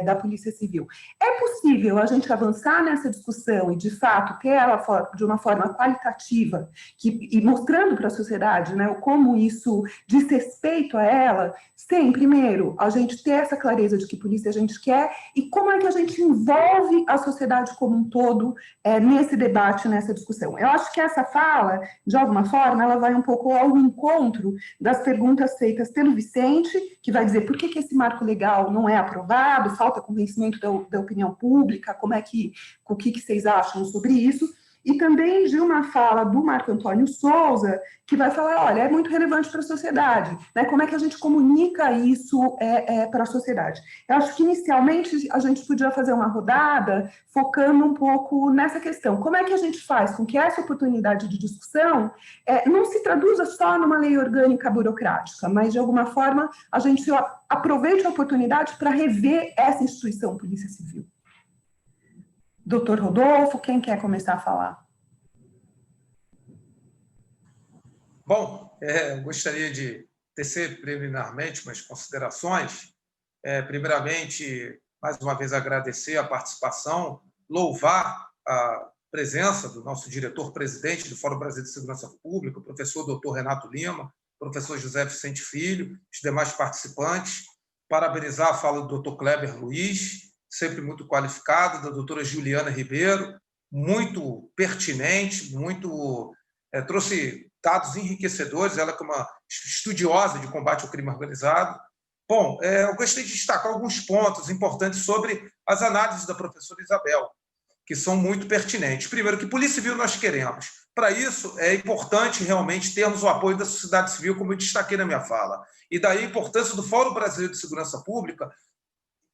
da Polícia Civil. É possível a gente avançar nessa discussão e, de fato, fato, ter ela de uma forma qualitativa e mostrando para a sociedade, né, como isso diz respeito a ela, sem, primeiro, a gente ter essa clareza de que polícia a gente quer e como é que a gente envolve a sociedade como um todo nesse debate, nessa discussão. Eu acho que essa fala, de alguma forma, ela vai um pouco ao encontro das perguntas feitas pelo Vicente, que vai dizer por que esse marco legal não é aprovado, falta convencimento da opinião pública, o que vocês acham sobre isso, e também de uma fala do Marco Antônio Souza, que vai falar, olha, é muito relevante para a sociedade, né? Como é que a gente comunica isso para a sociedade? Eu acho que, inicialmente, a gente podia fazer uma rodada focando um pouco nessa questão. Como é que a gente faz com que essa oportunidade de discussão não se traduza só numa lei orgânica burocrática, mas, de alguma forma, a gente aproveite a oportunidade para rever essa instituição Polícia Civil? Doutor Rodolfo, quem quer começar a falar? Bom, gostaria de tecer preliminarmente umas considerações. Primeiramente, mais uma vez agradecer a participação, louvar a presença do nosso diretor-presidente do Fórum Brasileiro de Segurança Pública, o professor Dr. Renato Lima, professor José Vicente Filho, os demais participantes, parabenizar a fala do Dr. Kleber Luiz, sempre muito qualificado, da doutora Juliana Ribeiro, muito pertinente, trouxe dados enriquecedores, ela que é uma estudiosa de combate ao crime organizado. Bom, eu gostaria de destacar alguns pontos importantes sobre as análises da professora Isabel, que são muito pertinentes. Primeiro, que Polícia Civil nós queremos. Para isso, é importante realmente termos o apoio da sociedade civil, como eu destaquei na minha fala. E daí a importância do Fórum Brasileiro de Segurança Pública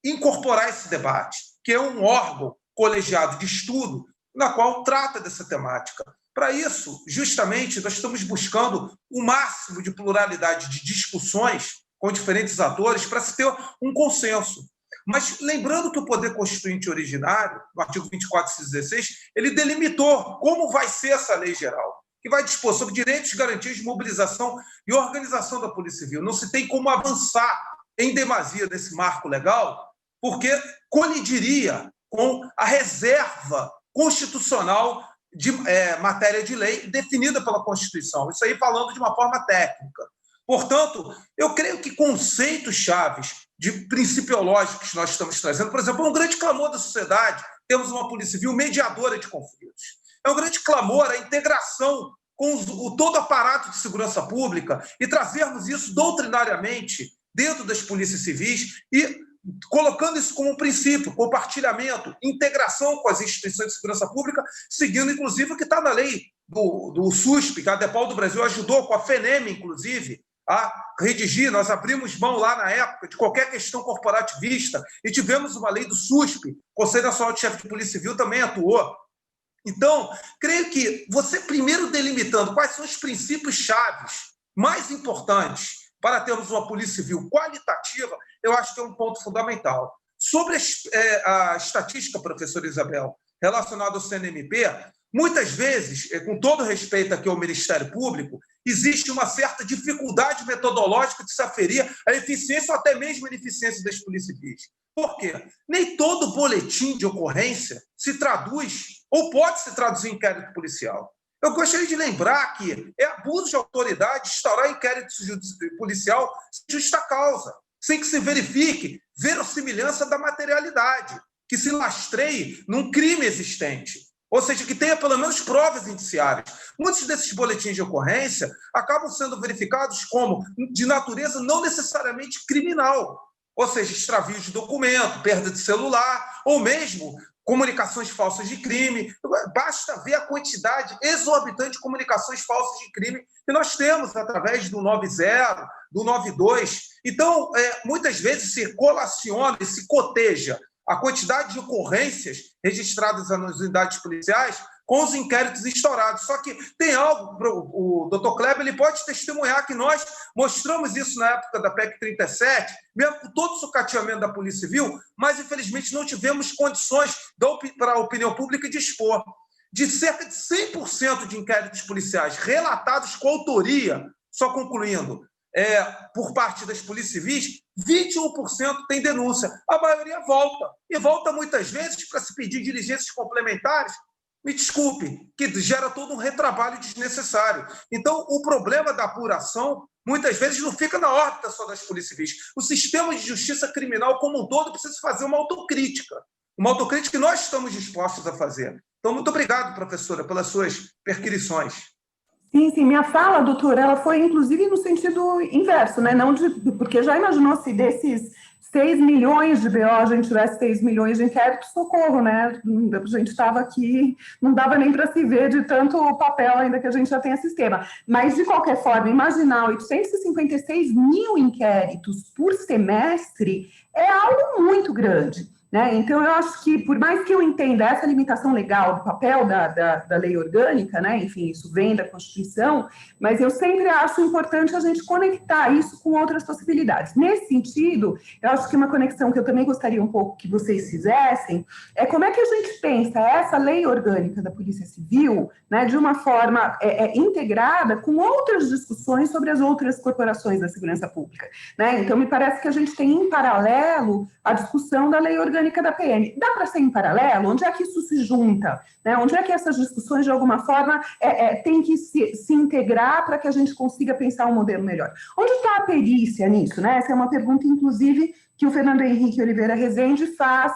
incorporar esse debate, que é um órgão colegiado de estudo na qual trata dessa temática. Para isso, justamente, nós estamos buscando o máximo de pluralidade de discussões com diferentes atores para se ter um consenso. Mas lembrando que o Poder Constituinte originário, no artigo 24, inciso 16, ele delimitou como vai ser essa lei geral, que vai dispor sobre direitos e garantias de mobilização e organização da Polícia Civil. Não se tem como avançar em demasia desse marco legal, porque colidiria com a reserva constitucional de matéria de lei definida pela Constituição. Isso aí falando de uma forma técnica. Portanto, eu creio que conceitos chaves de principiológicos que nós estamos trazendo, por exemplo, é um grande clamor da sociedade, temos uma Polícia Civil mediadora de conflitos. É um grande clamor a integração com todo o aparato de segurança pública e trazermos isso doutrinariamente dentro das polícias civis e colocando isso como um princípio, compartilhamento, integração com as instituições de segurança pública, seguindo, inclusive, o que está na lei do SUSP, que a DEPAL do Brasil ajudou, com a FENEM, inclusive, a redigir. Nós abrimos mão lá na época de qualquer questão corporativista e tivemos uma lei do SUSP, o Conselho Nacional de Chefe de Polícia Civil também atuou. Então, creio que você primeiro delimitando quais são os princípios chaves mais importantes para termos uma Polícia Civil qualitativa, eu acho que é um ponto fundamental. Sobre a estatística, professora Isabel, relacionada ao CNMP, muitas vezes, com todo respeito aqui ao Ministério Público, existe uma certa dificuldade metodológica de se aferir a eficiência ou até mesmo a ineficiência das polícias civis. Por quê? Nem todo boletim de ocorrência se traduz ou pode se traduzir em inquérito policial. Eu gostaria de lembrar que é abuso de autoridade instaurar inquérito policial sem justa causa, sem que se verifique verossimilhança da materialidade, que se lastreie num crime existente, ou seja, que tenha pelo menos provas indiciárias. Muitos desses boletins de ocorrência acabam sendo verificados como de natureza não necessariamente criminal, ou seja, extravio de documento, perda de celular, ou mesmo comunicações falsas de crime. Basta ver a quantidade exorbitante de comunicações falsas de crime que nós temos através do 90, do 92. Então, muitas vezes se colaciona e se coteja a quantidade de ocorrências registradas nas unidades policiais com os inquéritos instaurados. Só que tem algo, o doutor Kleber ele pode testemunhar que nós mostramos isso na época da PEC 37, mesmo com todo o sucateamento da Polícia Civil, mas, infelizmente, não tivemos condições para a opinião pública dispor de cerca de 100% de inquéritos policiais relatados com autoria, só concluindo, por parte das polícias civis, 21% tem denúncia. A maioria volta. E volta muitas vezes para se pedir diligências complementares, me desculpe, que gera todo um retrabalho desnecessário. Então, o problema da apuração, muitas vezes, não fica na órbita só das polícias civis. O sistema de justiça criminal como um todo precisa fazer uma autocrítica que nós estamos dispostos a fazer. Então, muito obrigado, professora, pelas suas perquisições. Sim, sim. Minha fala, doutora, ela foi, inclusive, no sentido inverso, né? Não porque já imaginou se desses 6 milhões de BO a gente tivesse 6 milhões de inquéritos, socorro, né? A gente estava aqui, não dava nem para se ver de tanto papel ainda que a gente já tenha sistema. Mas, de qualquer forma, imaginar 856 mil inquéritos por semestre é algo muito grande. Né? Então, eu acho que, por mais que eu entenda essa limitação legal do papel da lei orgânica, né? Enfim, isso vem da Constituição, mas eu sempre acho importante a gente conectar isso com outras possibilidades. Nesse sentido, eu acho que uma conexão que eu também gostaria um pouco que vocês fizessem é como é que a gente pensa essa lei orgânica da Polícia Civil, né, de uma forma integrada com outras discussões sobre as outras corporações da segurança pública. Né? Então, me parece que a gente tem em paralelo a discussão da lei orgânica da PM. Dá para ser em paralelo? Onde é que isso se junta? Né? Onde é que essas discussões, de alguma forma, têm que se integrar para que a gente consiga pensar um modelo melhor? Onde está a perícia nisso? Né? Essa é uma pergunta, inclusive, que o Fernando Henrique Oliveira Rezende faz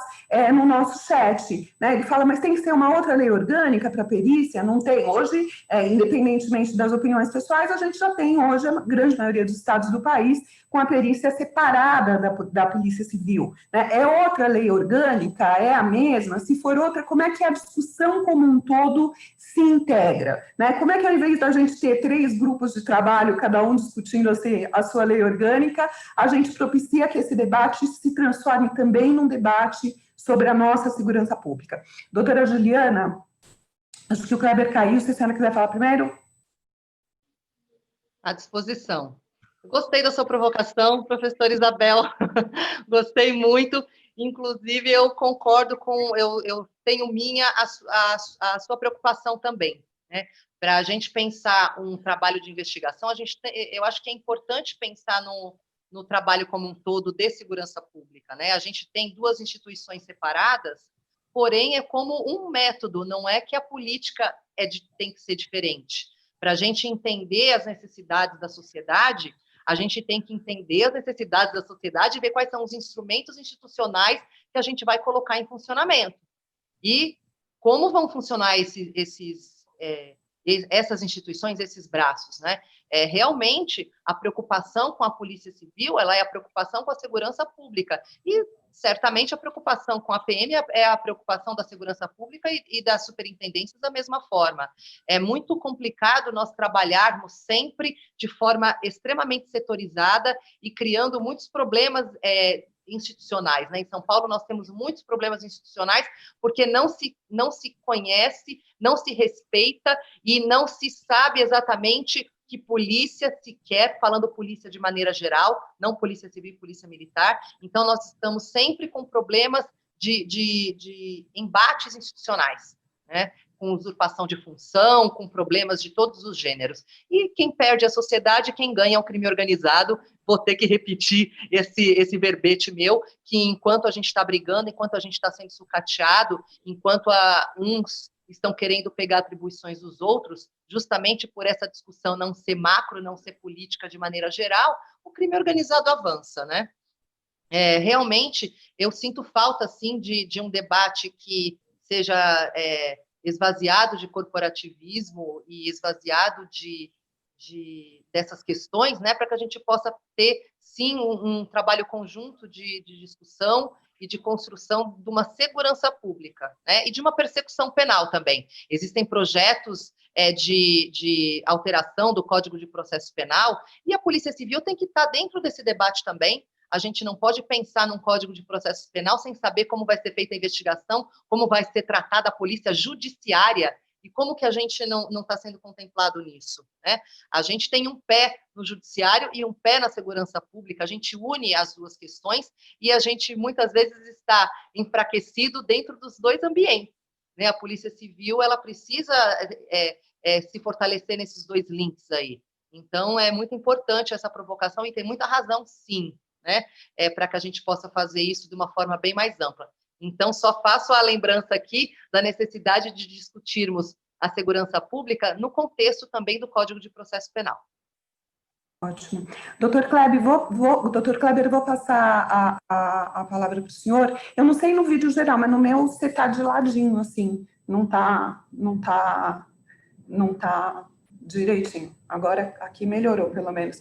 no nosso chat. Né? Ele fala, mas tem que ser uma outra lei orgânica para perícia? Não tem. Hoje, independentemente das opiniões pessoais, a gente já tem hoje a grande maioria dos estados do país com a perícia separada da Polícia Civil. Né? É outra lei orgânica? É a mesma? Se for outra, como é que a discussão como um todo se integra? Né? Como é que, ao invés da gente ter 3 grupos de trabalho, cada um discutindo a sua lei orgânica, a gente propicia que esse debate se transforme também num debate sobre a nossa segurança pública? Doutora Juliana, acho que o Kleber caiu, se a senhora quiser falar primeiro. À disposição. Gostei da sua provocação, professora Isabel, gostei muito, inclusive eu concordo com, eu tenho a sua preocupação também, né? Para a gente pensar um trabalho de investigação, eu acho que é importante pensar no trabalho como um todo de segurança pública, né? A gente tem 2 instituições separadas, porém é como um método, não é que a política tem que ser diferente. Para a gente entender as necessidades da sociedade, a gente tem que entender as necessidades da sociedade e ver quais são os instrumentos institucionais que a gente vai colocar em funcionamento. E como vão funcionar essas instituições, esses braços, né? Realmente, a preocupação com a Polícia Civil, ela é a preocupação com a segurança pública. E, certamente, a preocupação com a PM é a preocupação da segurança pública e das superintendências da mesma forma. É muito complicado nós trabalharmos sempre de forma extremamente setorizada e criando muitos problemas institucionais, né? Em São Paulo nós temos muitos problemas institucionais porque não se conhece, não se respeita e não se sabe exatamente que polícia se quer, falando polícia de maneira geral, não polícia civil e polícia militar. Então nós estamos sempre com problemas de embates institucionais, né? Com usurpação de função, com problemas de todos os gêneros. E quem perde a sociedade, quem ganha é o crime organizado. Vou ter que repetir esse verbete meu, que enquanto a gente está brigando, enquanto a gente está sendo sucateado, enquanto uns estão querendo pegar atribuições dos outros, justamente por essa discussão não ser macro, não ser política de maneira geral, o crime organizado avança, né? Realmente, eu sinto falta, sim, de um debate que seja esvaziado de corporativismo e esvaziado dessas questões, né, para que a gente possa ter, sim, um trabalho conjunto de discussão e de construção de uma segurança pública, né, e de uma persecução penal também. Existem projetos de alteração do Código de Processo Penal e a Polícia Civil tem que estar dentro desse debate também. A gente não pode pensar num Código de Processo Penal sem saber como vai ser feita a investigação, como vai ser tratada a polícia judiciária e como que a gente não está sendo contemplado nisso, né? A gente tem um pé no judiciário e um pé na segurança pública, a gente une as 2 questões e a gente muitas vezes está enfraquecido dentro dos 2 ambientes, né? A Polícia Civil, ela precisa se fortalecer nesses 2 links aí. Então, é muito importante essa provocação e tem muita razão, sim, né? Para que a gente possa fazer isso de uma forma bem mais ampla. Então, só faço a lembrança aqui da necessidade de discutirmos a segurança pública no contexto também do Código de Processo Penal. Ótimo. Doutor Kleber, vou passar a palavra para o senhor. Eu não sei no vídeo geral, mas no meu você está de ladinho, assim, não tá direitinho. Agora aqui melhorou, pelo menos.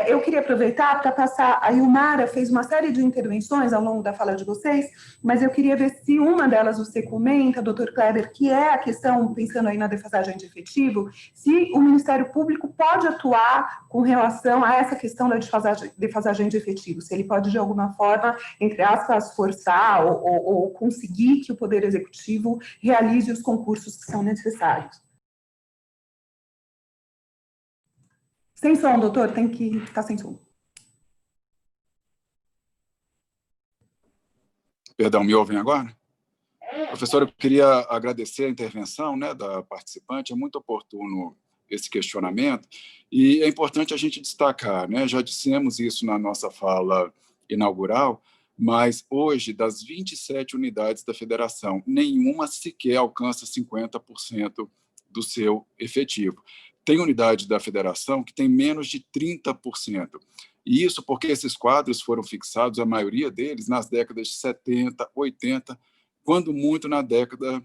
Eu queria aproveitar para passar. A Ilmara fez uma série de intervenções ao longo da fala de vocês, mas eu queria ver se uma delas você comenta, doutor Kleber, que é a questão, pensando aí na defasagem de efetivo, se o Ministério Público pode atuar com relação a essa questão da defasagem de efetivo, se ele pode, de alguma forma, entre aspas, forçar ou conseguir que o Poder Executivo realize os concursos que são necessários. Sem som, doutor, tem que ficar sem som. Perdão, me ouvem agora? Professora, eu queria agradecer a intervenção, né, da participante, é muito oportuno esse questionamento, e é importante a gente destacar, né, já dissemos isso na nossa fala inaugural, mas hoje, das 27 unidades da federação, nenhuma sequer alcança 50% do seu efetivo. Tem unidade da federação que tem menos de 30%. E isso porque esses quadros foram fixados, a maioria deles, nas décadas de 70, 80, quando muito na década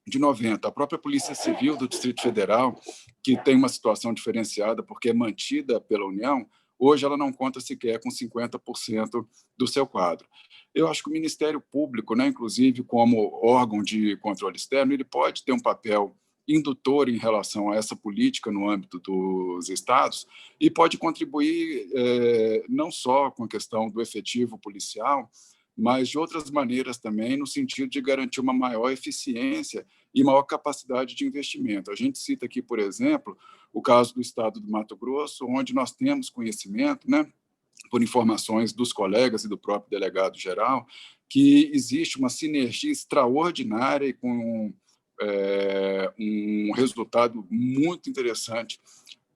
de 90. A própria Polícia Civil do Distrito Federal, que tem uma situação diferenciada porque é mantida pela União, hoje ela não conta sequer com 50% do seu quadro. Eu acho que o Ministério Público, né, inclusive como órgão de controle externo, ele pode ter um papel indutor em relação a essa política no âmbito dos estados e pode contribuir não só com a questão do efetivo policial, mas de outras maneiras também, no sentido de garantir uma maior eficiência e maior capacidade de investimento. A gente cita aqui, por exemplo, o caso do estado do Mato Grosso, onde nós temos conhecimento, né, por informações dos colegas e do próprio delegado-geral, que existe uma sinergia extraordinária e com um resultado muito interessante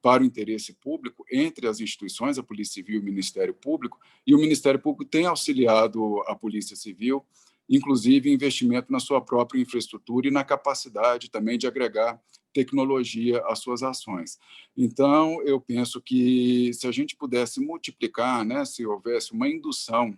para o interesse público entre as instituições, a Polícia Civil e o Ministério Público, e o Ministério Público tem auxiliado a Polícia Civil, inclusive em investimento na sua própria infraestrutura e na capacidade também de agregar tecnologia às suas ações. Então, eu penso que se a gente pudesse multiplicar, né, se houvesse uma indução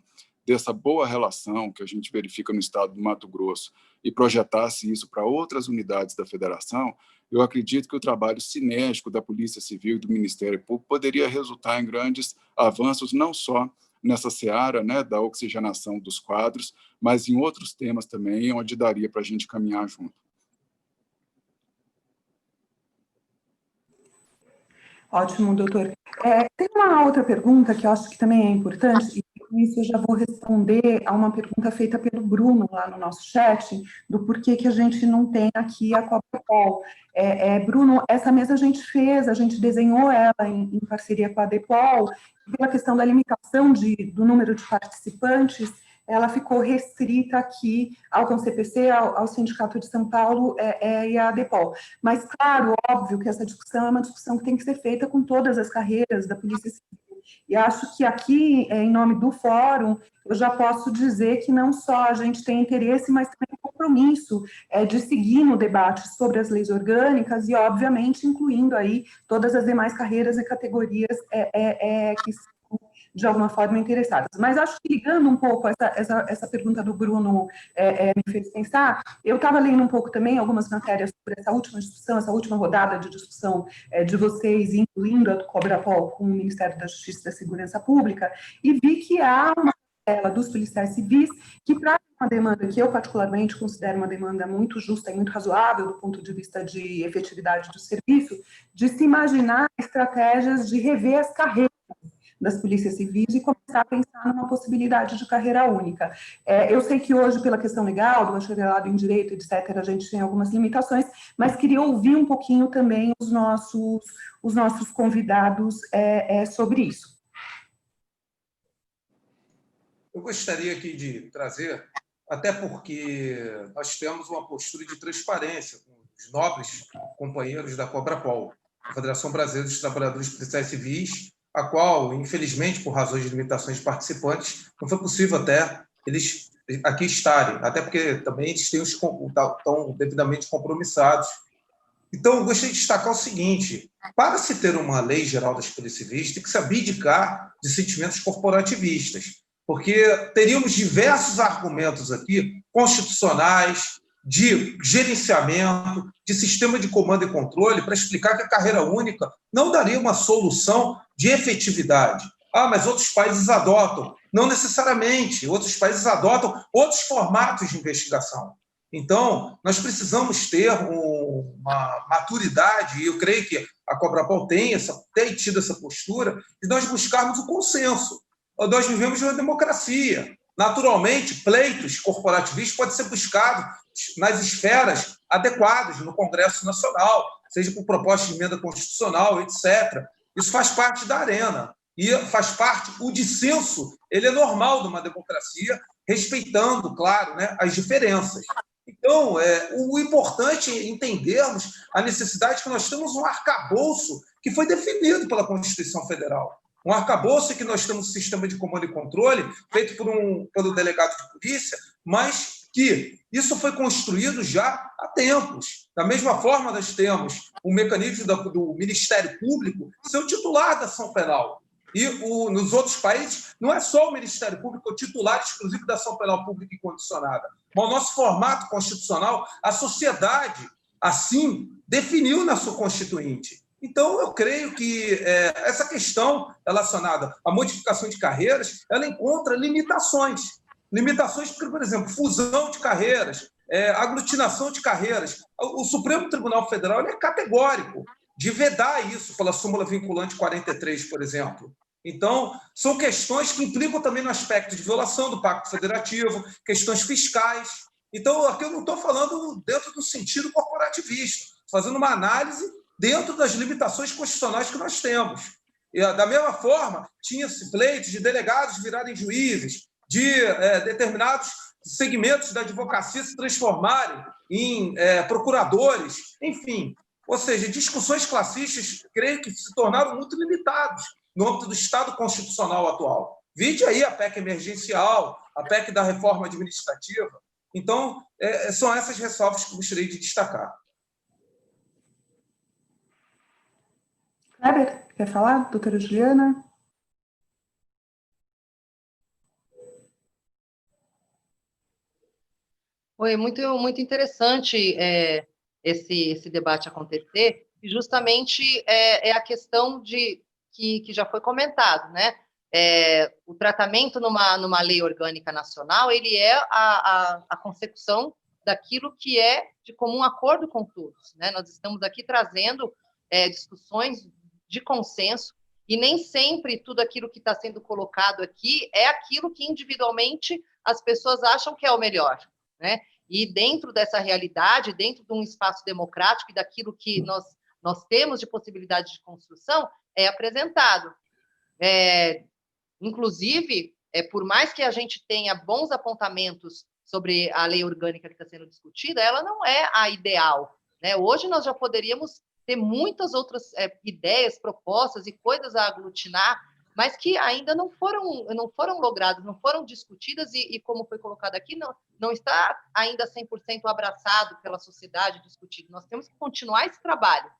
dessa boa relação que a gente verifica no estado do Mato Grosso e projetasse isso para outras unidades da federação, eu acredito que o trabalho sinérgico da Polícia Civil e do Ministério Público poderia resultar em grandes avanços, não só nessa seara, né, da oxigenação dos quadros, mas em outros temas também, onde daria para a gente caminhar junto. Ótimo, doutor. Tem uma outra pergunta que eu acho que também é importante, e com isso eu já vou responder a uma pergunta feita pelo Bruno lá no nosso chat, do porquê que a gente não tem aqui a Cobrapol. Bruno, essa mesa a gente desenhou ela em parceria com a Depol, pela questão da limitação do número de participantes, ela ficou restrita aqui ao CONCPC, ao Sindicato de São Paulo e à Depol. Mas, claro, óbvio que essa discussão é uma discussão que tem que ser feita com todas as carreiras da Polícia Civil. E acho que aqui, em nome do Fórum, eu já posso dizer que não só a gente tem interesse, mas também compromisso de seguir no debate sobre as leis orgânicas e, obviamente, incluindo aí todas as demais carreiras e categorias que de alguma forma interessadas. Mas acho que ligando um pouco essa pergunta do Bruno me fez pensar, eu estava lendo um pouco também algumas matérias sobre essa última discussão, essa última rodada de discussão de vocês, incluindo a do Cobrapol com o Ministério da Justiça e da Segurança Pública, e vi que há uma parcela dos policiais civis que traz uma demanda que eu particularmente considero uma demanda muito justa e muito razoável do ponto de vista de efetividade do serviço, de se imaginar estratégias de rever as carreiras das polícias civis e começar a pensar numa possibilidade de carreira única. Eu sei que hoje, pela questão legal, do bacharelado em Direito, etc., a gente tem algumas limitações, mas queria ouvir um pouquinho também os nossos convidados sobre isso. Eu gostaria aqui de trazer, até porque nós temos uma postura de transparência com os nobres companheiros da Cobrapol, a Federação Brasileira dos Trabalhadores Policiais Civis, a qual, infelizmente, por razões de limitações de participantes, não foi possível até eles aqui estarem, até porque também eles estão devidamente compromissados. Então, eu gostaria de destacar o seguinte: para se ter uma lei geral das polícias civis, tem que se abdicar de sentimentos corporativistas, porque teríamos diversos argumentos aqui, constitucionais, de gerenciamento, de sistema de comando e controle, para explicar que a carreira única não daria uma solução de efetividade. Ah, mas outros países adotam. Não necessariamente. Outros países adotam outros formatos de investigação. Então, nós precisamos ter uma maturidade, e eu creio que a Cobrapol tem tido essa postura, de nós buscarmos o consenso. Nós vivemos uma democracia. Naturalmente, pleitos corporativistas podem ser buscados nas esferas adequadas, no Congresso Nacional, seja por proposta de emenda constitucional, etc. Isso faz parte da arena. E faz parte, o dissenso, ele é normal de uma democracia, respeitando, claro, né, as diferenças. Então, o importante é entendermos a necessidade que nós temos um arcabouço que foi definido pela Constituição Federal. Um arcabouço que nós temos um sistema de comando e controle feito pelo delegado de polícia, mas que isso foi construído já há tempos. Da mesma forma, nós temos o mecanismo do Ministério Público ser o titular da ação penal. E nos outros países, não é só o Ministério Público o titular exclusivo da ação penal pública incondicionada. Mas o nosso formato constitucional, a sociedade, assim, definiu na sua Constituinte. Então, eu creio que essa questão relacionada à modificação de carreiras, ela encontra limitações. Limitações porque, por exemplo, fusão de carreiras, aglutinação de carreiras. O Supremo Tribunal Federal ele é categórico de vedar isso pela súmula vinculante 43, por exemplo. Então, são questões que implicam também no aspecto de violação do Pacto Federativo, questões fiscais. Então, aqui eu não estou falando dentro do sentido corporativista, fazendo uma análise dentro das limitações constitucionais que nós temos. E, da mesma forma, tinha-se pleitos de delegados virarem juízes, de determinados segmentos da advocacia se transformarem em procuradores, enfim. Ou seja, discussões classistas, creio que se tornaram muito limitadas no âmbito do Estado constitucional atual. Vide aí a PEC emergencial, a PEC da reforma administrativa. Então, são essas ressalvas que eu gostaria de destacar. Kleber, quer falar? Doutora Juliana? Foi muito interessante esse debate acontecer, e justamente é a questão que já foi comentado, né? O tratamento numa lei orgânica nacional, ele é a consecução daquilo que é de comum acordo com todos, né? Nós estamos aqui trazendo discussões de consenso, e nem sempre tudo aquilo que está sendo colocado aqui é aquilo que individualmente as pessoas acham que é o melhor, né? E dentro dessa realidade, dentro de um espaço democrático e daquilo que nós temos de possibilidade de construção, é apresentado. Inclusive, por mais que a gente tenha bons apontamentos sobre a lei orgânica que está sendo discutida, ela não é a ideal, né? Hoje nós já poderíamos ter muitas outras ideias, propostas e coisas a aglutinar, mas que ainda não foram logradas, não foram discutidas e como foi colocado aqui, não está ainda 100% abraçado pela sociedade, discutido. Nós temos que continuar esse trabalho.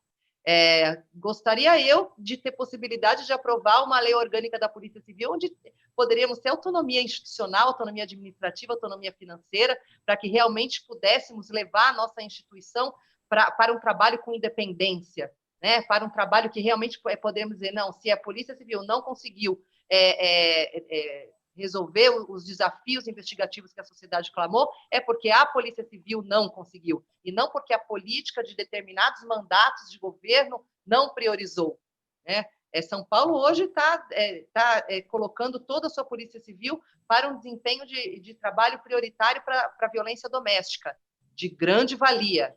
Gostaria eu de ter possibilidade de aprovar uma lei orgânica da Polícia Civil, onde poderíamos ter autonomia institucional, autonomia administrativa, autonomia financeira, para que realmente pudéssemos levar a nossa instituição para um trabalho com independência, né? Para um trabalho que realmente podemos dizer, não, se a Polícia Civil não conseguiu resolver os desafios investigativos que a sociedade clamou, é porque a Polícia Civil não conseguiu, e não porque a política de determinados mandatos de governo não priorizou, né? São Paulo hoje está colocando toda a sua Polícia Civil para um desempenho de trabalho prioritário para a violência doméstica, de grande valia,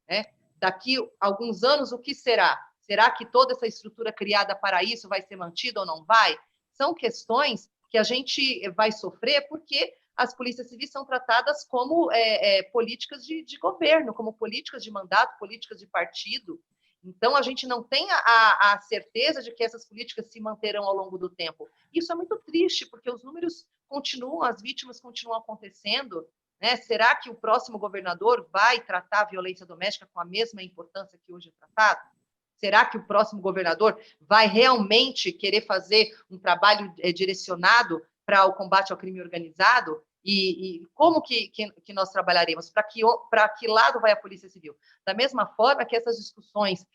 né? Daqui a alguns anos, o que será? Será que toda essa estrutura criada para isso vai ser mantida ou não vai? São questões que a gente vai sofrer porque as polícias civis são tratadas como políticas de governo, como políticas de mandato, políticas de partido. Então, a gente não tem a certeza de que essas políticas se manterão ao longo do tempo. Isso é muito triste, porque os números as vítimas continuam acontecendo, né? Será que o próximo governador vai tratar a violência doméstica com a mesma importância que hoje é tratado? Será que o próximo governador vai realmente querer fazer um trabalho direcionado para o combate ao crime organizado? E como que nós trabalharemos? Para que lado vai a Polícia Civil? Da mesma forma que essas discussões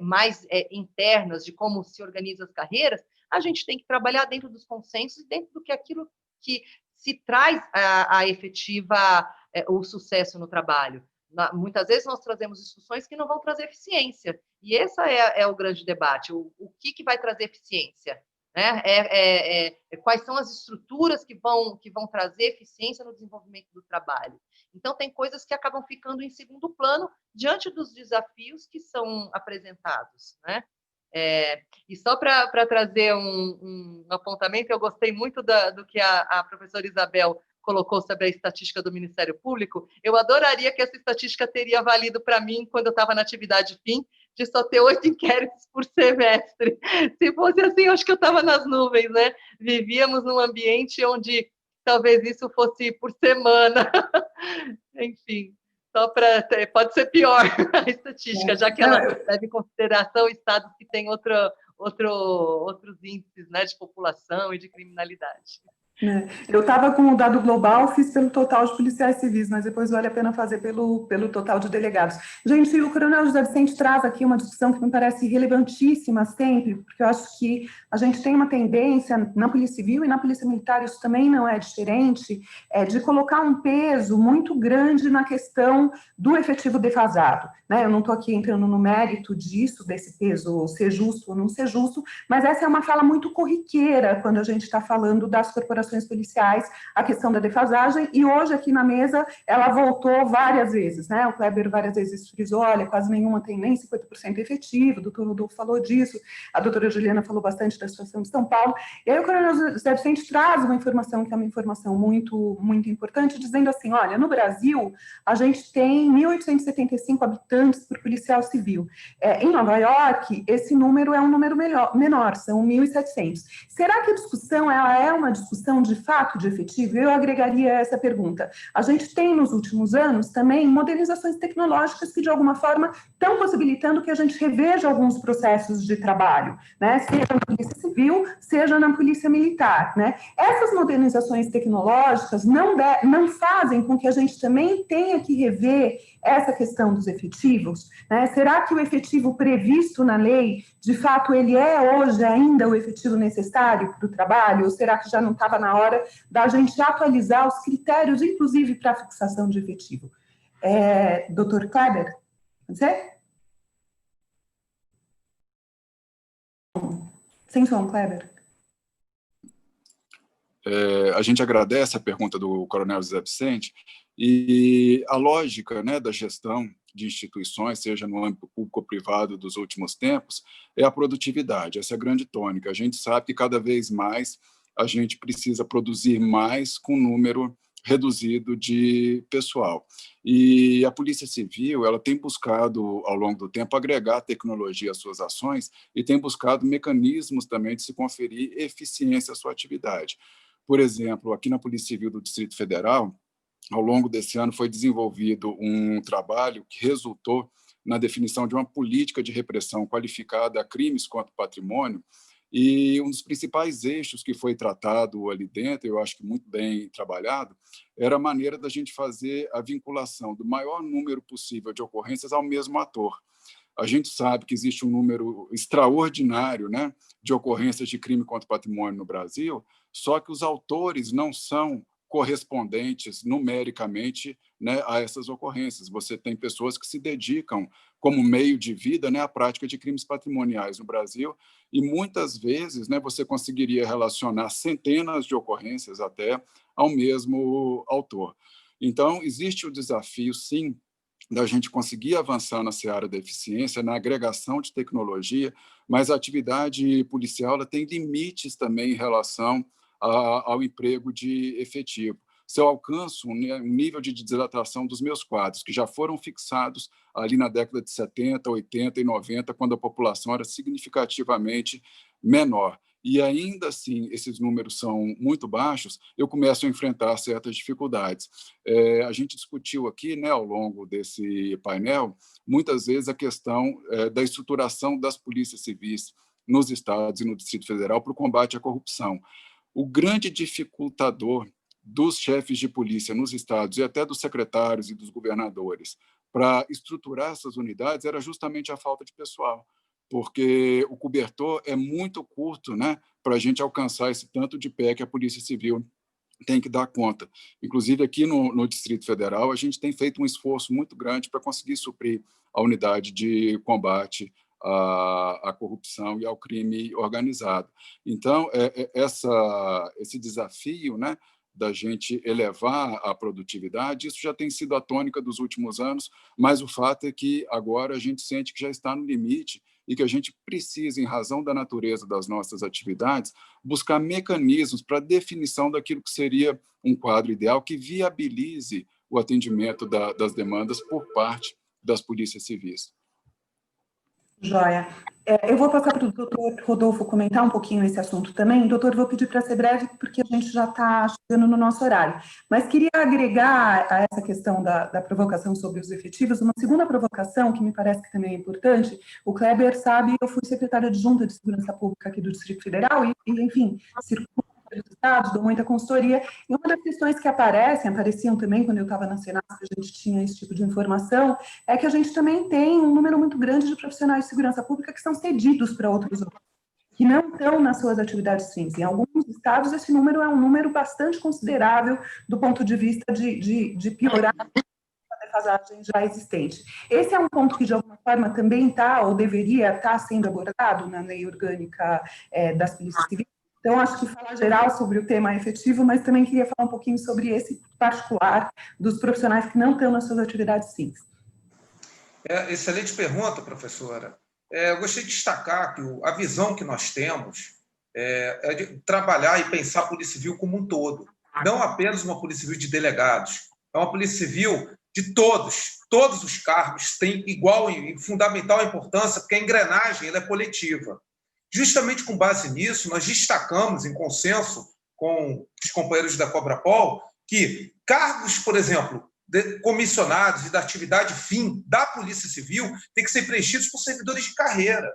mais internas de como se organizam as carreiras, a gente tem que trabalhar dentro dos consensos, dentro do que aquilo que se traz a efetiva o sucesso no trabalho. Muitas vezes nós trazemos discussões que não vão trazer eficiência, e esse é o grande debate, o que vai trazer eficiência, né? Quais são as estruturas que vão trazer eficiência no desenvolvimento do trabalho. Então, tem coisas que acabam ficando em segundo plano diante dos desafios que são apresentados, né? E só para trazer um apontamento, eu gostei muito do que a professora Isabel colocou sobre a estatística do Ministério Público. Eu adoraria que essa estatística teria valido para mim quando eu estava na atividade fim, de só ter 8 inquéritos por semestre. Se fosse assim, eu acho que eu estava nas nuvens, né? Vivíamos num ambiente onde talvez isso fosse por semana. Enfim, pode ser pior a estatística, já que ela leva em consideração estados que têm outros índices, né, de população e de criminalidade. Eu estava com o dado global, fiz pelo total de policiais civis, mas depois vale a pena fazer pelo total de delegados. Gente, o Coronel José Vicente traz aqui uma discussão que me parece relevantíssima sempre, porque eu acho que a gente tem uma tendência na Polícia Civil e na Polícia Militar, isso também não é diferente, de colocar um peso muito grande na questão do efetivo defasado, né? Eu não estou aqui entrando no mérito disso, desse peso ser justo ou não ser justo, mas essa é uma fala muito corriqueira quando a gente está falando das corporações policiais, a questão da defasagem, e hoje aqui na mesa ela voltou várias vezes, né? O Kleber várias vezes frisou, olha, quase nenhuma tem nem 50% efetivo, o doutor Rodolfo falou disso, a doutora Juliana falou bastante da situação de São Paulo, e aí o Coronel José Vicente traz uma informação que é uma informação muito, muito importante, dizendo assim, olha, no Brasil a gente tem 1.875 habitantes por policial civil. Em Nova York, esse número é um número menor, são 1.700. Será que a discussão ela é uma discussão de fato de efetivo? Eu agregaria essa pergunta. A gente tem nos últimos anos também modernizações tecnológicas que de alguma forma estão possibilitando que a gente reveja alguns processos de trabalho, né? Seja na Polícia Civil, seja na Polícia Militar, né? Essas modernizações tecnológicas não fazem com que a gente também tenha que rever essa questão dos efetivos, né? Será que o efetivo previsto na lei, de fato, ele é hoje ainda o efetivo necessário para o trabalho? Ou será que já não estava na hora da gente atualizar os critérios, inclusive para a fixação de efetivo? Doutor Kleber, você? Sem som, Kleber. A gente agradece a pergunta do Coronel José Vicente, e a lógica, né, da gestão de instituições, seja no âmbito público ou privado dos últimos tempos, é a produtividade, essa é a grande tônica. A gente sabe que cada vez mais a gente precisa produzir mais com um número reduzido de pessoal. E a Polícia Civil ela tem buscado, ao longo do tempo, agregar tecnologia às suas ações e tem buscado mecanismos também de se conferir eficiência à sua atividade. Por exemplo, aqui na Polícia Civil do Distrito Federal, ao longo desse ano foi desenvolvido um trabalho que resultou na definição de uma política de repressão qualificada a crimes contra o patrimônio, e um dos principais eixos que foi tratado ali dentro, eu acho que muito bem trabalhado, era a maneira da gente fazer a vinculação do maior número possível de ocorrências ao mesmo ator. A gente sabe que existe um número extraordinário, né, de ocorrências de crime contra o patrimônio no Brasil, só que os autores não são correspondentes numericamente, né, a essas ocorrências. Você tem pessoas que se dedicam como meio de vida, né, à prática de crimes patrimoniais no Brasil, e muitas vezes, né, você conseguiria relacionar centenas de ocorrências até ao mesmo autor. Então, existe o desafio, sim, da gente conseguir avançar na seara da eficiência, na agregação de tecnologia, mas a atividade policial ela tem limites também em relação ao emprego de efetivo. Se eu alcanço um nível de desidratação dos meus quadros, que já foram fixados ali na década de 70, 80 e 90, quando a população era significativamente menor. e ainda assim esses números são muito baixos, eu começo a enfrentar certas dificuldades. A gente discutiu aqui, né, ao longo desse painel, muitas vezes a questão da estruturação das polícias civis nos estados e no Distrito Federal para o combate à corrupção. O grande dificultador dos chefes de polícia nos estados e até dos secretários e dos governadores para estruturar essas unidades era justamente a falta de pessoal, porque o cobertor é muito curto, né, para a gente alcançar esse tanto de pé que a Polícia Civil tem que dar conta. Inclusive, aqui no Distrito Federal, a gente tem feito um esforço muito grande para conseguir suprir a unidade de combate à corrupção e ao crime organizado. Então, esse desafio, né, da gente elevar a produtividade, isso já tem sido a tônica dos últimos anos, mas o fato é que agora a gente sente que já está no limite e que a gente precisa, em razão da natureza das nossas atividades, buscar mecanismos para a definição daquilo que seria um quadro ideal que viabilize o atendimento das demandas por parte das polícias civis. Joia. Eu vou passar para o doutor Rodolfo comentar um pouquinho esse assunto também. Doutor, vou pedir para ser breve, porque a gente já está chegando no nosso horário. Mas queria agregar a essa questão da provocação sobre os efetivos uma segunda provocação, que me parece que também é importante. O Kleber sabe, eu fui secretária adjunta de Segurança Pública aqui do Distrito Federal e enfim, circulo pelos estados, dou muita consultoria, e uma das questões que apareciam também quando eu estava na Senasa, que a gente tinha esse tipo de informação, é que a gente também tem um número muito grande de profissionais de segurança pública que são cedidos para outros órgãos, que não estão nas suas atividades fins. Em alguns estados, esse número é um número bastante considerável do ponto de vista de piorar a defasagem já existente. Esse é um ponto que, de alguma forma, também está, ou deveria estar sendo abordado na lei orgânica das polícias civis. Então, acho que falar geral sobre o tema é efetivo, mas também queria falar um pouquinho sobre esse particular dos profissionais que não estão nas suas atividades fins. Excelente pergunta, professora. Eu gostaria de destacar que a visão que nós temos é de trabalhar e pensar a Polícia Civil como um todo, não apenas uma Polícia Civil de delegados, é uma Polícia Civil de todos os cargos têm igual e fundamental importância, porque a engrenagem ela é coletiva. Justamente com base nisso, nós destacamos, em consenso com os companheiros da Cobrapol, que cargos, por exemplo, comissionados e da atividade fim da Polícia Civil têm que ser preenchidos por servidores de carreira.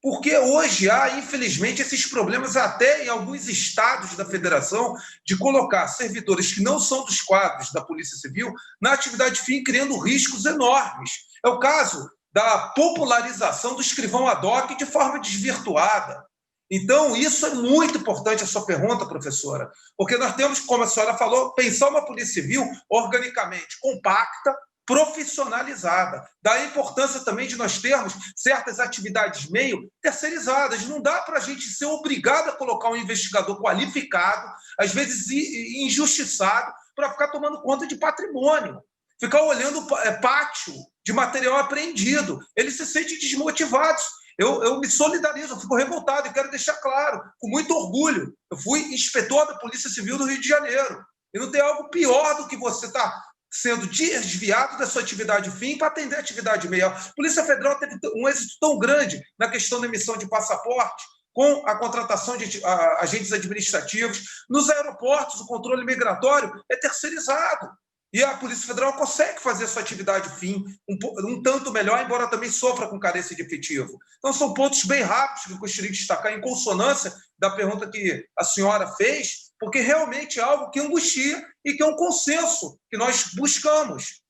Porque hoje há, infelizmente, esses problemas até em alguns estados da federação de colocar servidores que não são dos quadros da Polícia Civil na atividade fim, criando riscos enormes. É o caso da popularização do escrivão ad hoc de forma desvirtuada. Então, isso é muito importante, a sua pergunta, professora, porque nós temos, como a senhora falou, pensar uma Polícia Civil organicamente compacta, profissionalizada. Daí a importância também de nós termos certas atividades meio terceirizadas. Não dá para a gente ser obrigado a colocar um investigador qualificado, às vezes injustiçado, para ficar tomando conta de patrimônio, ficar olhando pátio de material apreendido. Eles se sentem desmotivados. Eu me solidarizo, eu fico revoltado e quero deixar claro, com muito orgulho. Eu fui inspetor da Polícia Civil do Rio de Janeiro. E não tem algo pior do que você estar sendo desviado da sua atividade fim para atender a atividade meia. A Polícia Federal teve um êxito tão grande na questão da emissão de passaporte, com a contratação de agentes administrativos. Nos aeroportos, o controle migratório é terceirizado. E a Polícia Federal consegue fazer sua atividade fim um tanto melhor, embora também sofra com carência de efetivo. Então, são pontos bem rápidos que eu gostaria de destacar, em consonância da pergunta que a senhora fez, porque realmente é algo que angustia e que é um consenso que nós buscamos,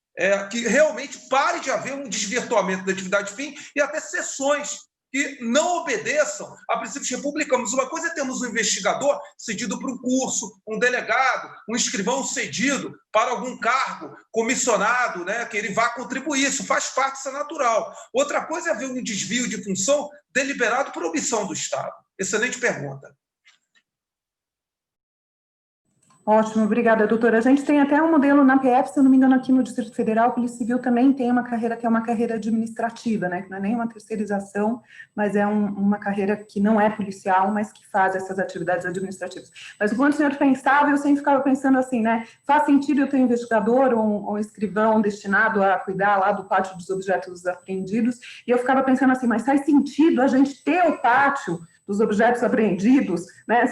que realmente pare de haver um desvirtuamento da atividade fim e até sessões que não obedeçam a princípios republicanos. Uma coisa é termos um investigador cedido para um curso, um delegado, um escrivão cedido para algum cargo comissionado, né, que ele vá contribuir, isso faz parte, isso é natural. Outra coisa é haver um desvio de função deliberado por omissão do Estado. Excelente pergunta. Ótimo, obrigada, doutora. A gente tem até um modelo na PF, se eu não me engano, aqui no Distrito Federal, a Polícia Civil também tem uma carreira que é uma carreira administrativa, né? Que não é nem uma terceirização, mas é uma carreira que não é policial, mas que faz essas atividades administrativas. Mas quando o senhor pensava, eu sempre ficava pensando assim, né? Faz sentido eu ter um investigador ou um escrivão destinado a cuidar lá do pátio dos objetos apreendidos? E eu ficava pensando assim, mas faz sentido a gente ter o pátio dos objetos apreendidos, né?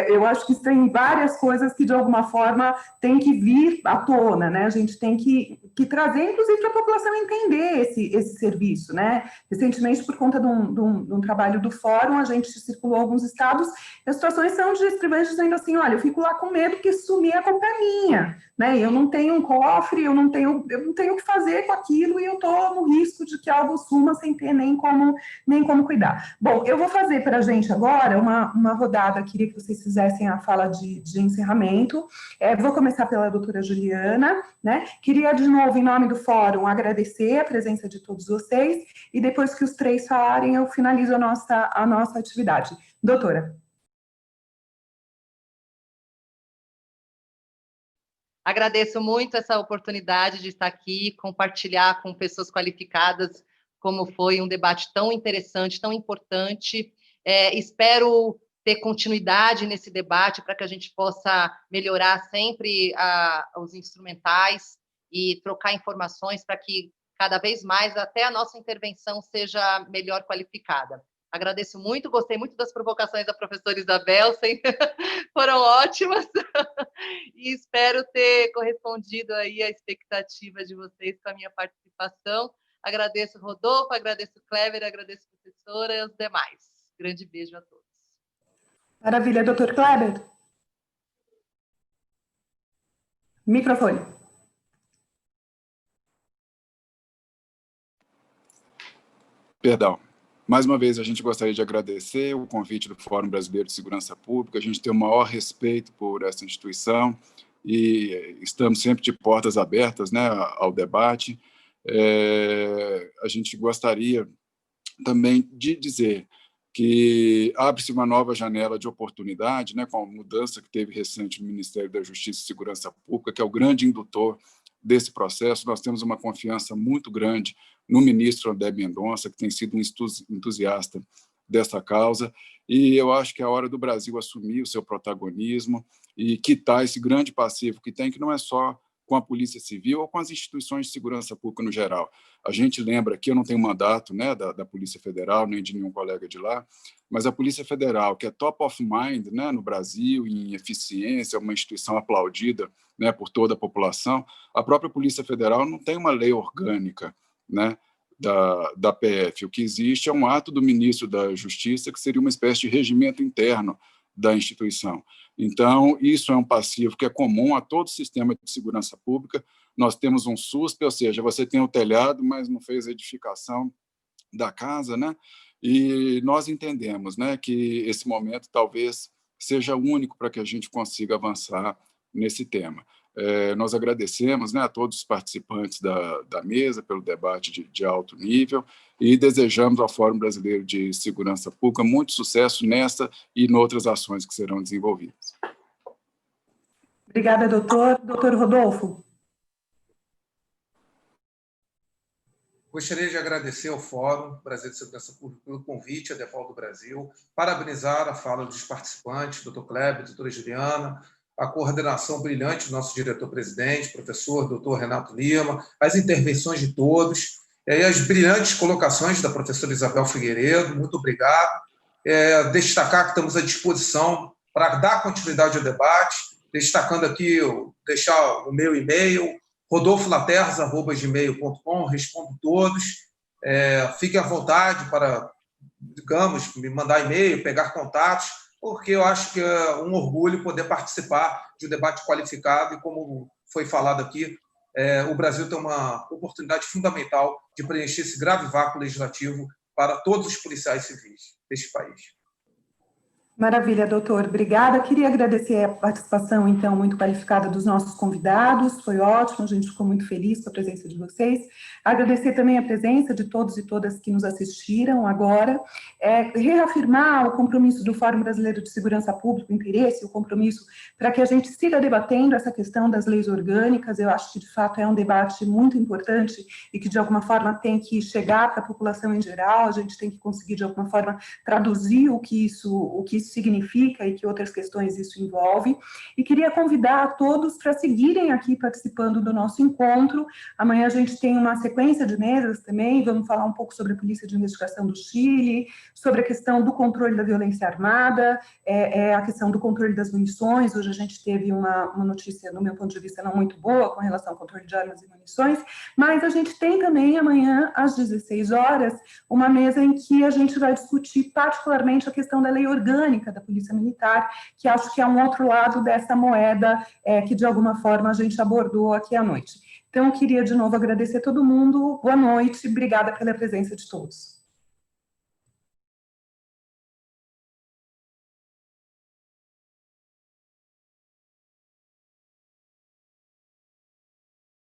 Eu acho que tem várias coisas que, de alguma forma, tem que vir à tona, né? A gente tem que trazer, inclusive, para a população entender esse serviço, né? Recentemente, por conta de um trabalho do fórum, a gente circulou alguns estados, e as situações são de escrivães dizendo assim, olha, eu fico lá com medo que sumir a culpa é minha, né? Eu não tenho um cofre, eu não tenho o que fazer com aquilo e eu estou no risco de que algo suma sem ter nem como cuidar. Bom, eu vou fazer para a gente agora uma rodada, queria que vocês fizessem a fala de encerramento. Vou começar pela doutora Juliana, né? Queria, de novo, em nome do fórum, agradecer a presença de todos vocês e depois que os três falarem, eu finalizo a nossa atividade. Doutora. Agradeço muito essa oportunidade de estar aqui, compartilhar com pessoas qualificadas como foi um debate tão interessante, tão importante. Espero ter continuidade nesse debate para que a gente possa melhorar sempre os instrumentais e trocar informações para que cada vez mais até a nossa intervenção seja melhor qualificada. Agradeço muito, gostei muito das provocações da professora Isabel, foram ótimas, e espero ter correspondido aí à expectativa de vocês com a minha participação. Agradeço Rodolfo, agradeço Kleber, agradeço a professora e os demais. Grande beijo a todos. Maravilha, doutor Kleber. Microfone. Perdão. Mais uma vez, a gente gostaria de agradecer o convite do Fórum Brasileiro de Segurança Pública. A gente tem o maior respeito por essa instituição e estamos sempre de portas abertas, né, ao debate. A gente gostaria também de dizer que abre-se uma nova janela de oportunidade, né, com a mudança que teve recente no Ministério da Justiça e Segurança Pública, que é o grande indutor desse processo. Nós temos uma confiança muito grande no ministro André Mendonça, que tem sido um entusiasta dessa causa, e eu acho que é a hora do Brasil assumir o seu protagonismo e quitar esse grande passivo que tem, que não é só com a Polícia Civil ou com as instituições de segurança pública no geral. A gente lembra que eu não tenho mandato, né, da Polícia Federal, nem de nenhum colega de lá, mas a Polícia Federal, que é top of mind, né, no Brasil, em eficiência, uma instituição aplaudida, né, por toda a população, a própria Polícia Federal não tem uma lei orgânica, né, da PF. O que existe é um ato do ministro da Justiça, que seria uma espécie de regimento interno da instituição. Então, isso é um passivo que é comum a todo o sistema de segurança pública. Nós temos um SUSP, ou seja, você tem o telhado, mas não fez a edificação da casa, né? E nós entendemos, né, que esse momento talvez seja único para que a gente consiga avançar nesse tema. Nós agradecemos, né, a todos os participantes da mesa pelo debate de alto nível e desejamos ao Fórum Brasileiro de Segurança Pública muito sucesso nessa e em outras ações que serão desenvolvidas. Obrigada, doutor. Doutor Rodolfo. Gostaria de agradecer ao Fórum Brasileiro de Segurança Pública pelo convite à DEFAL do Brasil, parabenizar a fala dos participantes, doutor Kleber, doutora Juliana, a coordenação brilhante do nosso diretor-presidente, professor doutor Renato Lima, as intervenções de todos, e as brilhantes colocações da professora Isabel Figueiredo, muito obrigado. Destacar que estamos à disposição para dar continuidade ao debate, destacando aqui, deixar o meu e-mail, rodolfolaterras@gmail.com, respondo todos. Fiquem à vontade para, digamos, me mandar e-mail, pegar contatos, porque eu acho que é um orgulho poder participar de um debate qualificado e, como foi falado aqui, o Brasil tem uma oportunidade fundamental de preencher esse grave vácuo legislativo para todos os policiais civis deste país. Maravilha, doutor. Obrigada. Queria agradecer a participação, então, muito qualificada dos nossos convidados. Foi ótimo, a gente ficou muito feliz com a presença de vocês. Agradecer também a presença de todos e todas que nos assistiram agora. Reafirmar o compromisso do Fórum Brasileiro de Segurança Pública, o interesse, o compromisso para que a gente siga debatendo essa questão das leis orgânicas. Eu acho que, de fato, é um debate muito importante e que, de alguma forma, tem que chegar para a população em geral. A gente tem que conseguir, de alguma forma, traduzir o que isso isso significa e que outras questões isso envolve. E queria convidar a todos para seguirem aqui participando do nosso encontro. Amanhã a gente tem uma sequência de mesas também, vamos falar um pouco sobre a Polícia de Investigação do Chile, sobre a questão do controle da violência armada, a questão do controle das munições. Hoje a gente teve uma notícia, no meu ponto de vista, não muito boa com relação ao controle de armas e munições, mas a gente tem também amanhã, às 16 horas, uma mesa em que a gente vai discutir particularmente a questão da lei orgânica da Polícia Militar, que acho que é um outro lado dessa moeda que, de alguma forma, a gente abordou aqui à noite. Então, eu queria, de novo, agradecer a todo mundo. Boa noite, obrigada pela presença de todos.